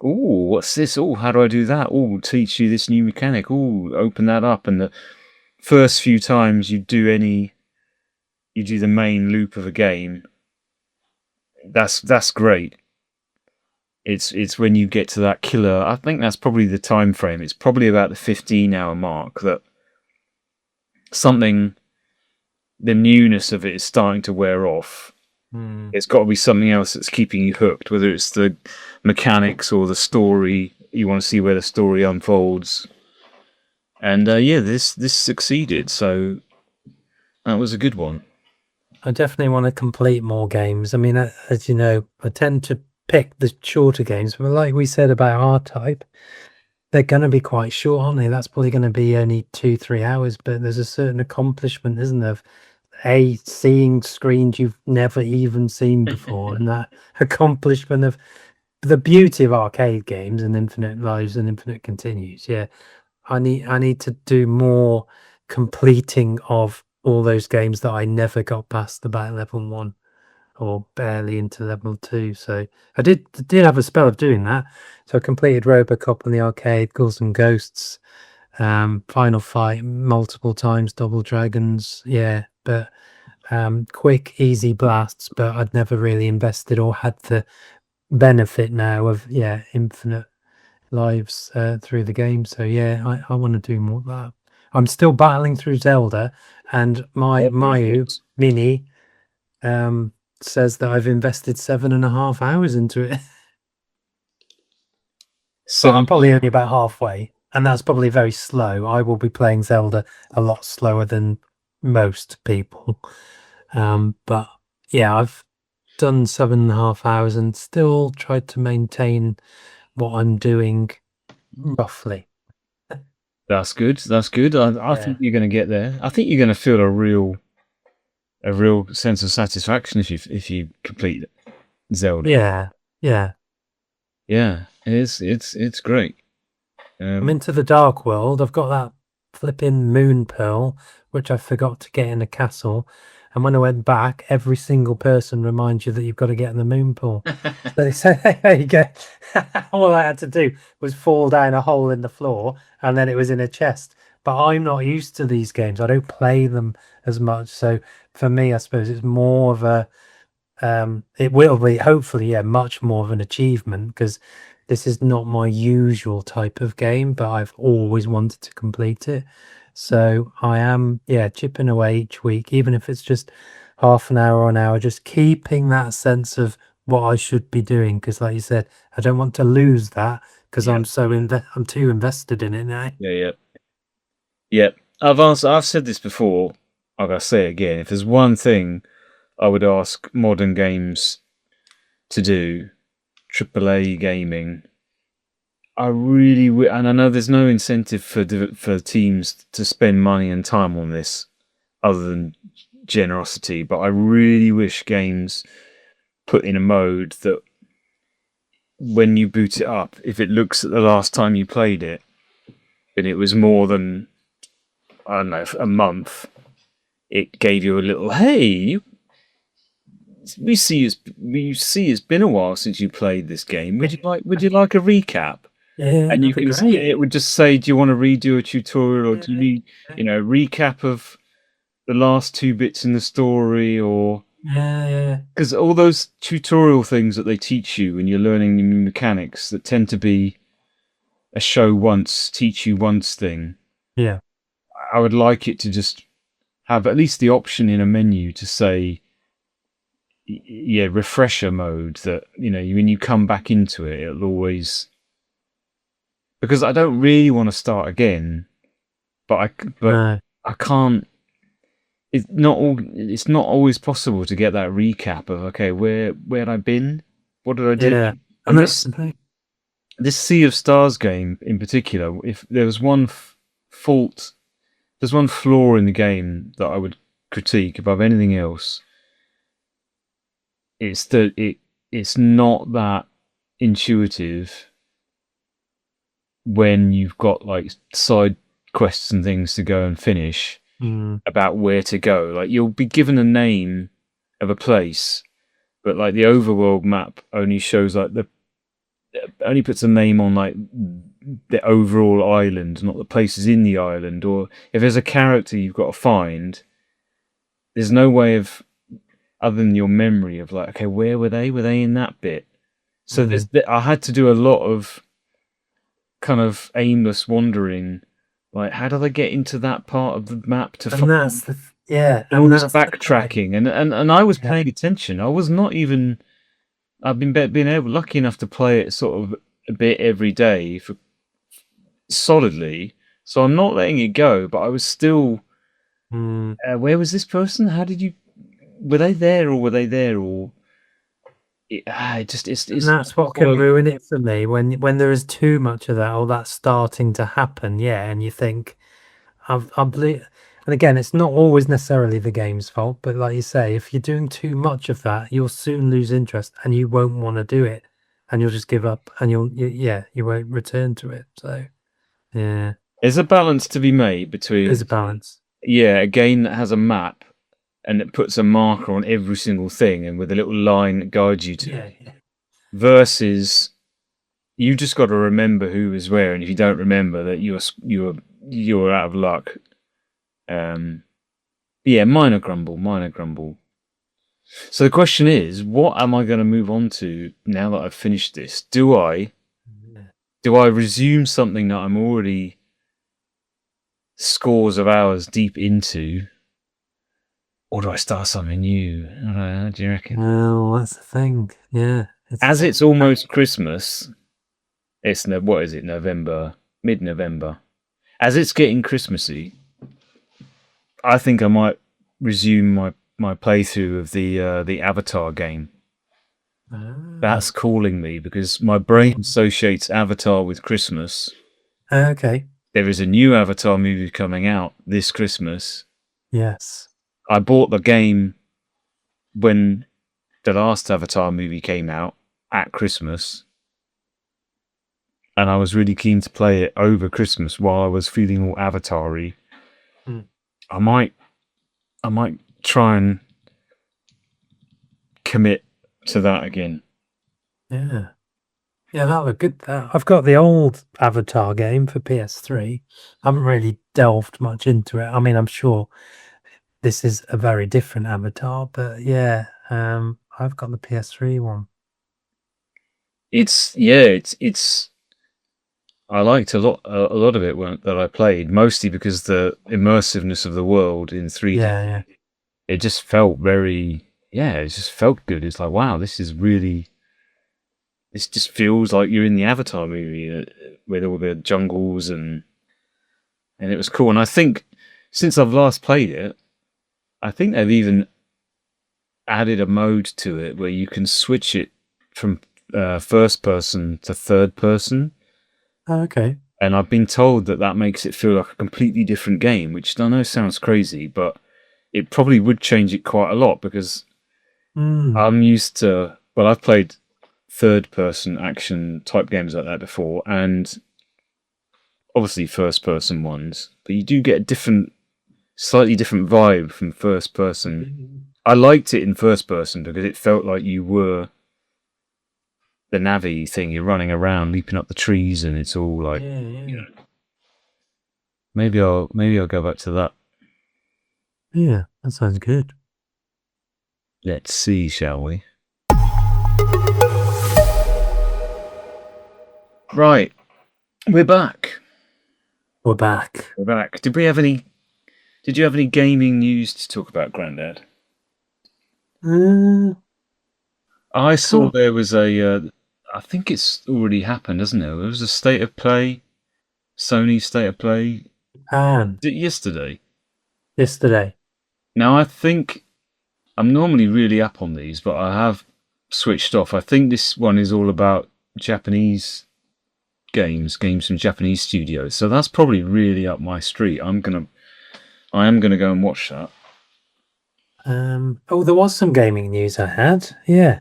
Oh, what's this? Oh, how do I do that? Oh, teach you this new mechanic. Oh, open that up. And the first few times you do the main loop of a game, that's great. It's when you get to that killer. I think that's probably the time frame. It's probably about the 15-hour mark that the newness of it is starting to wear off. It's got to be something else that's keeping you hooked, whether it's the mechanics or the story. You want to see where the story unfolds. And this succeeded, so that was a good one.
I definitely want to complete more games. I mean, as you know, I tend to pick the shorter games, but like we said about R-Type, they're going to be quite short, aren't they? That's probably going to be only 2-3 hours, but there's a certain accomplishment, isn't there, of seeing screens you've never even seen before, and that accomplishment of the beauty of arcade games and infinite lives and infinite continues. Yeah, I need to do more completing of all those games that I never got past about level 1 or barely into level 2. So I did have a spell of doing that. So I completed Robocop on the arcade, Ghouls and Ghosts, Final Fight multiple times, Double Dragons. Yeah, but quick, easy blasts. But I'd never really invested or had the benefit now of infinite lives through the game. So yeah, I want to do more of that. I'm still battling through Zelda, and my
Oh, very
Mayu
good.
Mini says that I've invested 7.5 hours into it. But I'm probably only about halfway, and that's probably very slow. I will be playing Zelda a lot slower than most people. But yeah, I've done 7.5 hours and still tried to maintain what I'm doing roughly.
That's good. That's good. I
Yeah.
think you're going to get there. I think you're going to feel a real sense of satisfaction if you complete Zelda.
Yeah. Yeah.
Yeah, it's great.
I'm into the Dark World. I've got that flipping moon pearl, which I forgot to get in a castle. And when I went back, every single person reminds you that you've got to get in the moon pearl. So they say, "Hey, there you go." All I had to do was fall down a hole in the floor, and then it was in a chest. But I'm not used to these games. I don't play them as much. So for me, I suppose it's more of a it will be hopefully much more of an achievement because this is not my usual type of game, but I've always wanted to complete it. So I am chipping away each week, even if it's just half an hour or an hour, just keeping that sense of what I should be doing, because like you said, I don't want to lose that because
Yeah.
I'm too invested in it now.
Yeah. Yeah. I've said this before. I'm gonna say it again. If there's one thing I would ask modern games to do, AAA gaming, I really and I know there's no incentive for teams to spend money and time on this other than generosity, but I really wish games put in a mode that when you boot it up, if it looks at the last time you played it, and it was more than, I don't know, a month, it gave you a little, hey, we see it's been a while since you played this game. Would you like a recap?
Yeah,
And you
that'd be
can,
great.
it would just say, do you want to redo a tutorial, or do you need, recap of the last 2 bits in the story, or
Yeah.
because all those tutorial things that they teach you when you're learning new mechanics that tend to be a show once, teach you once thing.
Yeah.
I would like it to just have at least the option in a menu to say, refresher mode, that, when you come back into it, it'll always, because I don't really want to start again, but
No.
I can't. It's not always possible to get that recap of, okay, where had I been, what did I do,
Yeah. And
and
that's the thing.
this Sea of Stars game in particular. If there was one fault, there's one flaw in the game that I would critique above anything else. It's that it's not that intuitive when you've got like side quests and things to go and finish about where to go. Like, you'll be given a name of a place, but like the overworld map only shows like only puts a name on like the overall island, not the places in the island. Or if there's a character you've got to find, there's no way of, other than your memory of like, okay, where were they? Were they in that bit? So I had to do a lot of kind of aimless wandering. Like, how do I get into that part of the map to
And
find?
that's the
All this backtracking, and I was paying attention. I was not even. I've been lucky enough to play it sort of a bit every day for solidly, so I'm not letting it go. But I was still. Where was this person? How did you? Were they there, or were they there, or? It's.
And that's what can ruin it for me when there is too much of that, or that's starting to happen. Yeah, and you think, And again, it's not always necessarily the game's fault, but like you say, if you're doing too much of that, you'll soon lose interest and you won't want to do it, and you'll just give up, and you won't return to it. So yeah,
There's a balance to be made between,
there's a balance.
yeah, a game that has a map and it puts a marker on every single thing and with a little line that guides you to it,
Yeah,
versus you just got to remember who is where, and if you don't remember that, you're out of luck. Yeah, minor grumble. So the question is, what am I going to move on to now that I've finished this? Do I resume something that I'm already scores of hours deep into, or do I start something new? I don't know, what do you reckon?
well, that's the thing. Yeah,
As it's almost Christmas, it's what is it, November, mid-November. As it's getting Christmassy, I think I might resume my playthrough of the Avatar game. That's calling me because my brain associates Avatar with Christmas.
okay.
There is a new Avatar movie coming out this Christmas.
Yes.
I bought the game when the last Avatar movie came out at Christmas, and I was really keen to play it over Christmas while I was feeling all Avatar-y. I might try and commit to that again.
Yeah. Yeah, that looked good. I've got the old Avatar game for PS3. I haven't really delved much into it. I mean, I'm sure this is a very different Avatar, but yeah, I've got the PS3 one.
It's I liked a lot of it that I played, mostly because the immersiveness of the world in 3D.
Yeah.
It just felt it just felt good. It's like, wow, this just feels like you're in the Avatar movie with all the jungles and it was cool. And I think since I've last played it, I think they've even added a mode to it where you can switch it from first person to third person.
Oh, okay.
And I've been told that makes it feel like a completely different game, which I know sounds crazy, but it probably would change it quite a lot because I'm used to, well, I've played third-person action type games like that before, and obviously first-person ones, but you do get a slightly different vibe from first-person. I liked it in first-person because it felt like you were the Navi thing. You're running around, leaping up the trees, and it's all like, you know. Maybe I'll go back to that.
Yeah, that sounds good.
Let's see, shall we? Right, we're back.
We're back.
Did you have any gaming news to talk about, Grandad? I saw there was I think it's already happened, hasn't it? There was a state of play, Sony state of play.
And
Was it yesterday?
yesterday.
Now I think I'm normally really up on these, but I have switched off. I think this one is all about Japanese games from Japanese studios. So that's probably really up my street. I am gonna go and watch that.
Oh, there was some gaming news I had. Yeah.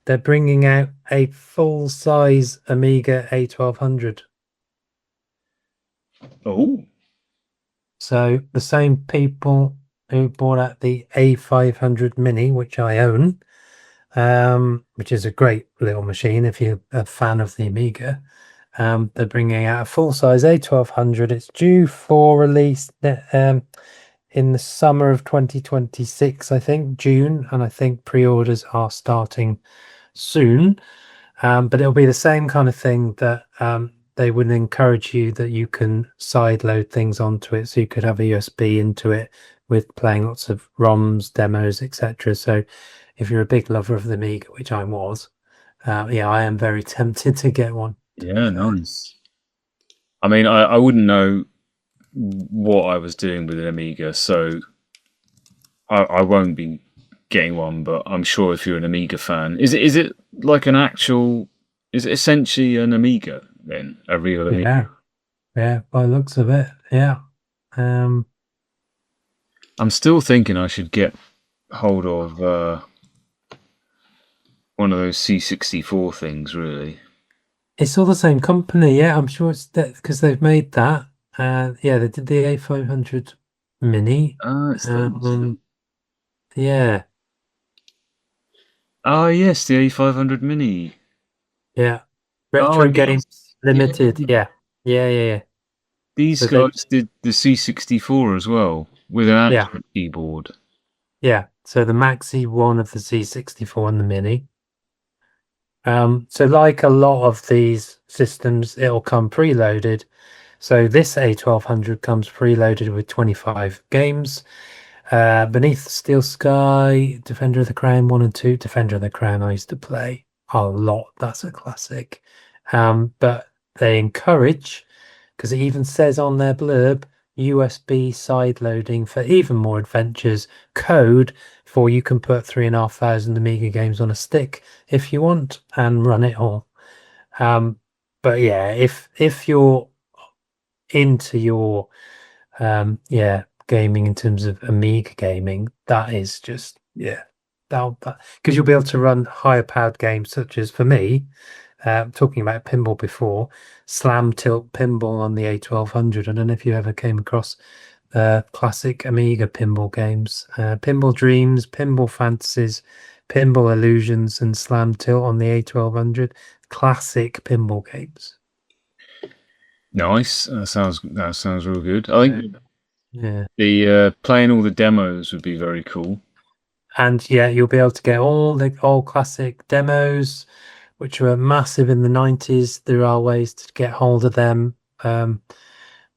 They're bringing out a full-size Amiga A1200.
Oh.
So the same people who bought out the A500 Mini, which I own, which is a great little machine if you're a fan of the Amiga. They're bringing out a full-size A1200. It's due for release in the summer of 2026, I think, June, and I think pre-orders are starting soon. But it'll be the same kind of thing that they would encourage you that you can sideload things onto it, so you could have a USB into it with playing lots of ROMs, demos, etc. So if you're a big lover of the Amiga, which I was, I am very tempted to get one.
Yeah, nice. I mean, I wouldn't know what I was doing with an Amiga, so I won't be getting one, but I'm sure if you're an Amiga fan, is it like an actual, is it essentially an Amiga then? A real Amiga?
Yeah, by the looks of it, yeah.
I'm still thinking I should get hold of one of those C64 things, really.
It's all the same company, yeah. I'm sure it's that because they've made that. Yeah, they did the A500 Mini.
It's those.
Yeah,
Ah, yes, the A500 Mini.
yeah.
Oh,
Retro
and
Games Limited.
yeah,
Yeah, yeah, yeah, yeah.
these
So they,
guys did the C64 as well with an
yeah,
actual keyboard.
yeah. So the Maxi one of the C64 and the Mini. So like a lot of these systems, it'll come preloaded. So this A1200 comes preloaded with 25 games. Beneath the Steel Sky, Defender of the Crown 1 and 2. Defender of the Crown I used to play a lot. That's a classic. But they encourage, because it even says on their blurb, USB side loading for even more adventures. Code for you can put 3,500 Amiga games on a stick if you want and run it all. But yeah, if you're into your gaming in terms of Amiga gaming, that is just that because you'll be able to run higher powered games such as for me, talking about pinball before, Slam Tilt Pinball on the A1200. I don't know if you ever came across classic Amiga pinball games, Pinball Dreams, Pinball Fantasies, Pinball Illusions, and Slam Tilt on the A1200. Classic pinball games.
Nice. That sounds real good. I think
Yeah.
the playing all the demos would be very cool.
And yeah, you'll be able to get all the old classic demos, which were massive in the 90s. There are ways to get hold of them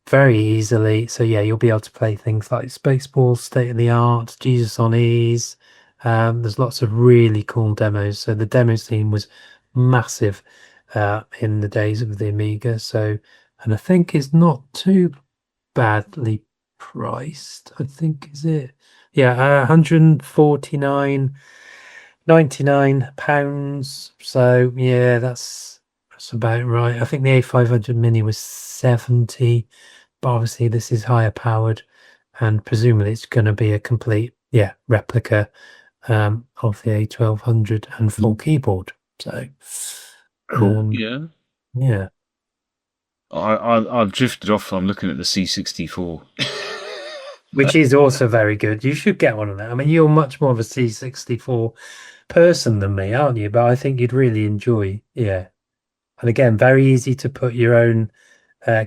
very easily. So yeah, you'll be able to play things like Spaceballs, State of the Art, Jesus on Ease. There's lots of really cool demos. So the demo scene was massive in the days of the Amiga. So, and I think it's not too badly priced. I think is it? Yeah, 149.99 pounds. So yeah, that's about right. I think the A500 Mini was 70, but obviously this is higher powered, and presumably it's going to be a complete replica of the A1200 and full keyboard. So
Cool.
um,
Yeah.
yeah.
I've drifted off. I'm looking at the C64.
Which is also very good. You should get one of them. I mean, you're much more of a C64 person than me, aren't you? But I think you'd really enjoy, yeah. And again, very easy to put your own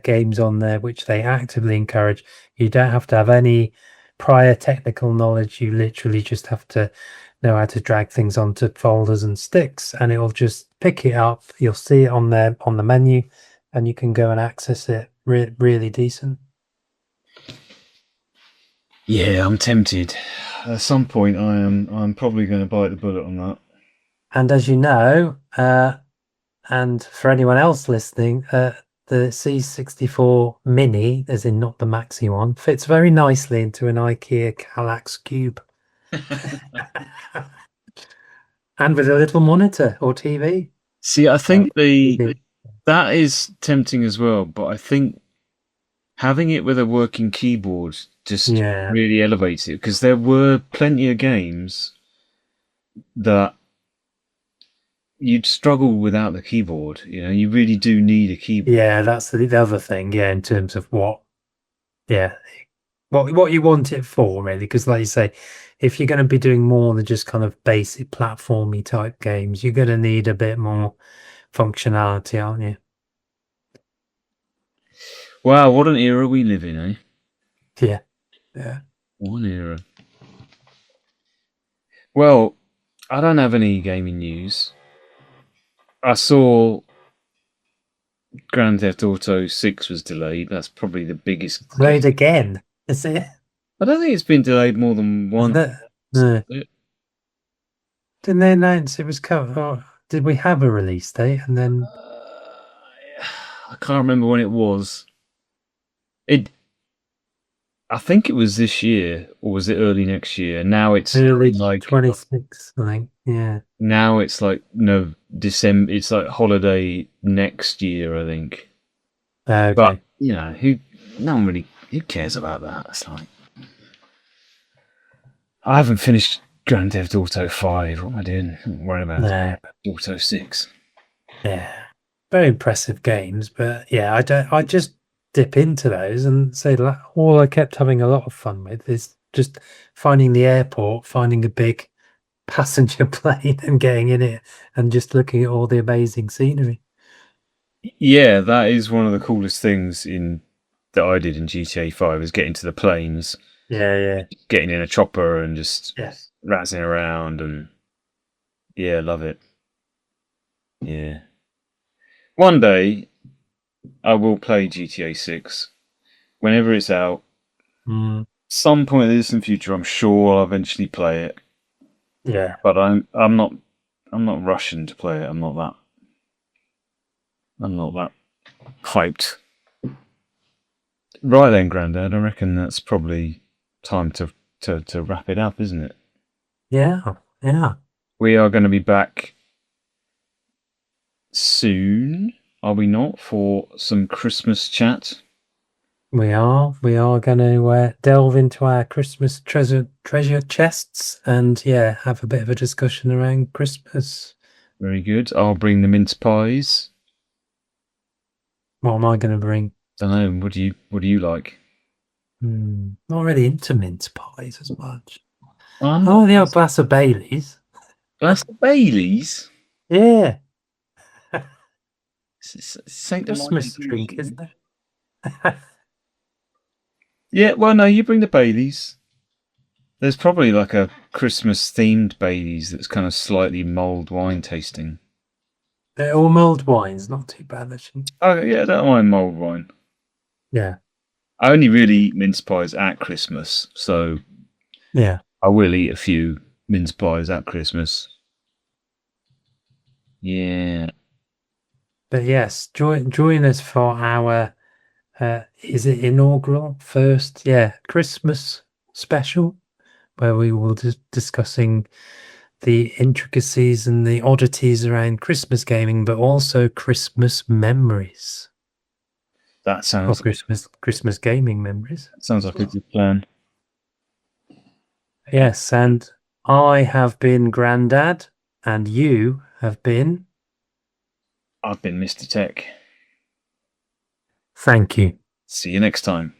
games on there, which they actively encourage. You don't have to have any prior technical knowledge. You literally just have to know how to drag things onto folders and sticks, and it'll just pick it up. You'll see it on there on the menu, and you can go and access it. Really decent.
Yeah, I'm tempted. At some point, I'm probably going to bite the bullet on that.
And as you know, and for anyone else listening, the C64 Mini, as in not the Maxi one, fits very nicely into an IKEA Kallax cube. And with a little monitor or TV.
See, I think
TV.
that is tempting as well, but I think having it with a working keyboard just
Yeah.
really elevates it because there were plenty of games that you'd struggle without the keyboard. You know, you really do need a keyboard.
Yeah, that's the other thing, yeah, in terms of what you want it for, really. Because like you say, if you're going to be doing more than just kind of basic platformy type games, you're going to need a bit more functionality, aren't you?
Wow, what an era we live in, eh?
Yeah. Yeah.
What an era. Well, I don't have any gaming news. I saw Grand Theft Auto 6 was delayed. That's probably the biggest.
Played again. Is it?
I don't think it's been delayed more than once.
No. Didn't they announce it was coming? Or did we have a release date and then?
I can't remember when it was. I think it was this year, or was it early next year? Now it's
Early
like
26, I think. Yeah.
now it's like no December. It's like holiday next year, I think.
Okay.
But you know, no one really who cares about that? It's like, I haven't finished Grand Theft Auto 5. What am I doing? I'm worried about
No,
Auto 6.
yeah, very impressive games, but yeah, I don't. I just dip into those and say like, all I kept having a lot of fun with is just finding the airport, finding a big passenger plane and getting in it and just looking at all the amazing scenery.
Yeah, that is one of the coolest things in that I did in GTA 5 is getting to the planes,
Yeah, yeah,
getting in a chopper and just
yes.
razzing around and yeah, love it. Yeah. One day I will play GTA 6 whenever it's out.
Mm,
Some point in the distant future, I'm sure I'll eventually play it,
yeah.
but I'm not rushing to play it. I'm not that hyped. Right then, Grandad, I reckon that's probably time to wrap it up, isn't it?
Yeah, yeah.
We are going to be back soon, are we not, for some Christmas chat?
We are. We are going to delve into our Christmas treasure chests and yeah, have a bit of a discussion around Christmas.
Very good. I'll bring the mince pies.
What am I going to bring?
Don't know. What do you like?
Not really into mince pies as much.
I'm
Oh,
not.
the old glass of Baileys.
That's the Baileys.
Yeah,
Sanctimonious
Christmas drink, isn't it?
Yeah, well, no, you bring the Baileys. There's probably like a Christmas themed Baileys that's kind of slightly mulled wine tasting.
They're all mulled wines, not too bad actually.
Oh, yeah, I don't mind mulled wine.
Yeah,
I only really eat mince pies at Christmas, so
yeah.
I will eat a few mince pies at Christmas. Yeah,
But yes, join us for our is it inaugural first? Yeah, Christmas special where we will be discussing the intricacies and the oddities around Christmas gaming, but also Christmas memories
that
or
sounds
Christmas gaming memories.
sounds like a good plan.
Yes, and I have been Grandad, and you have been.
I've been Mr. Tech.
Thank you.
See you next time.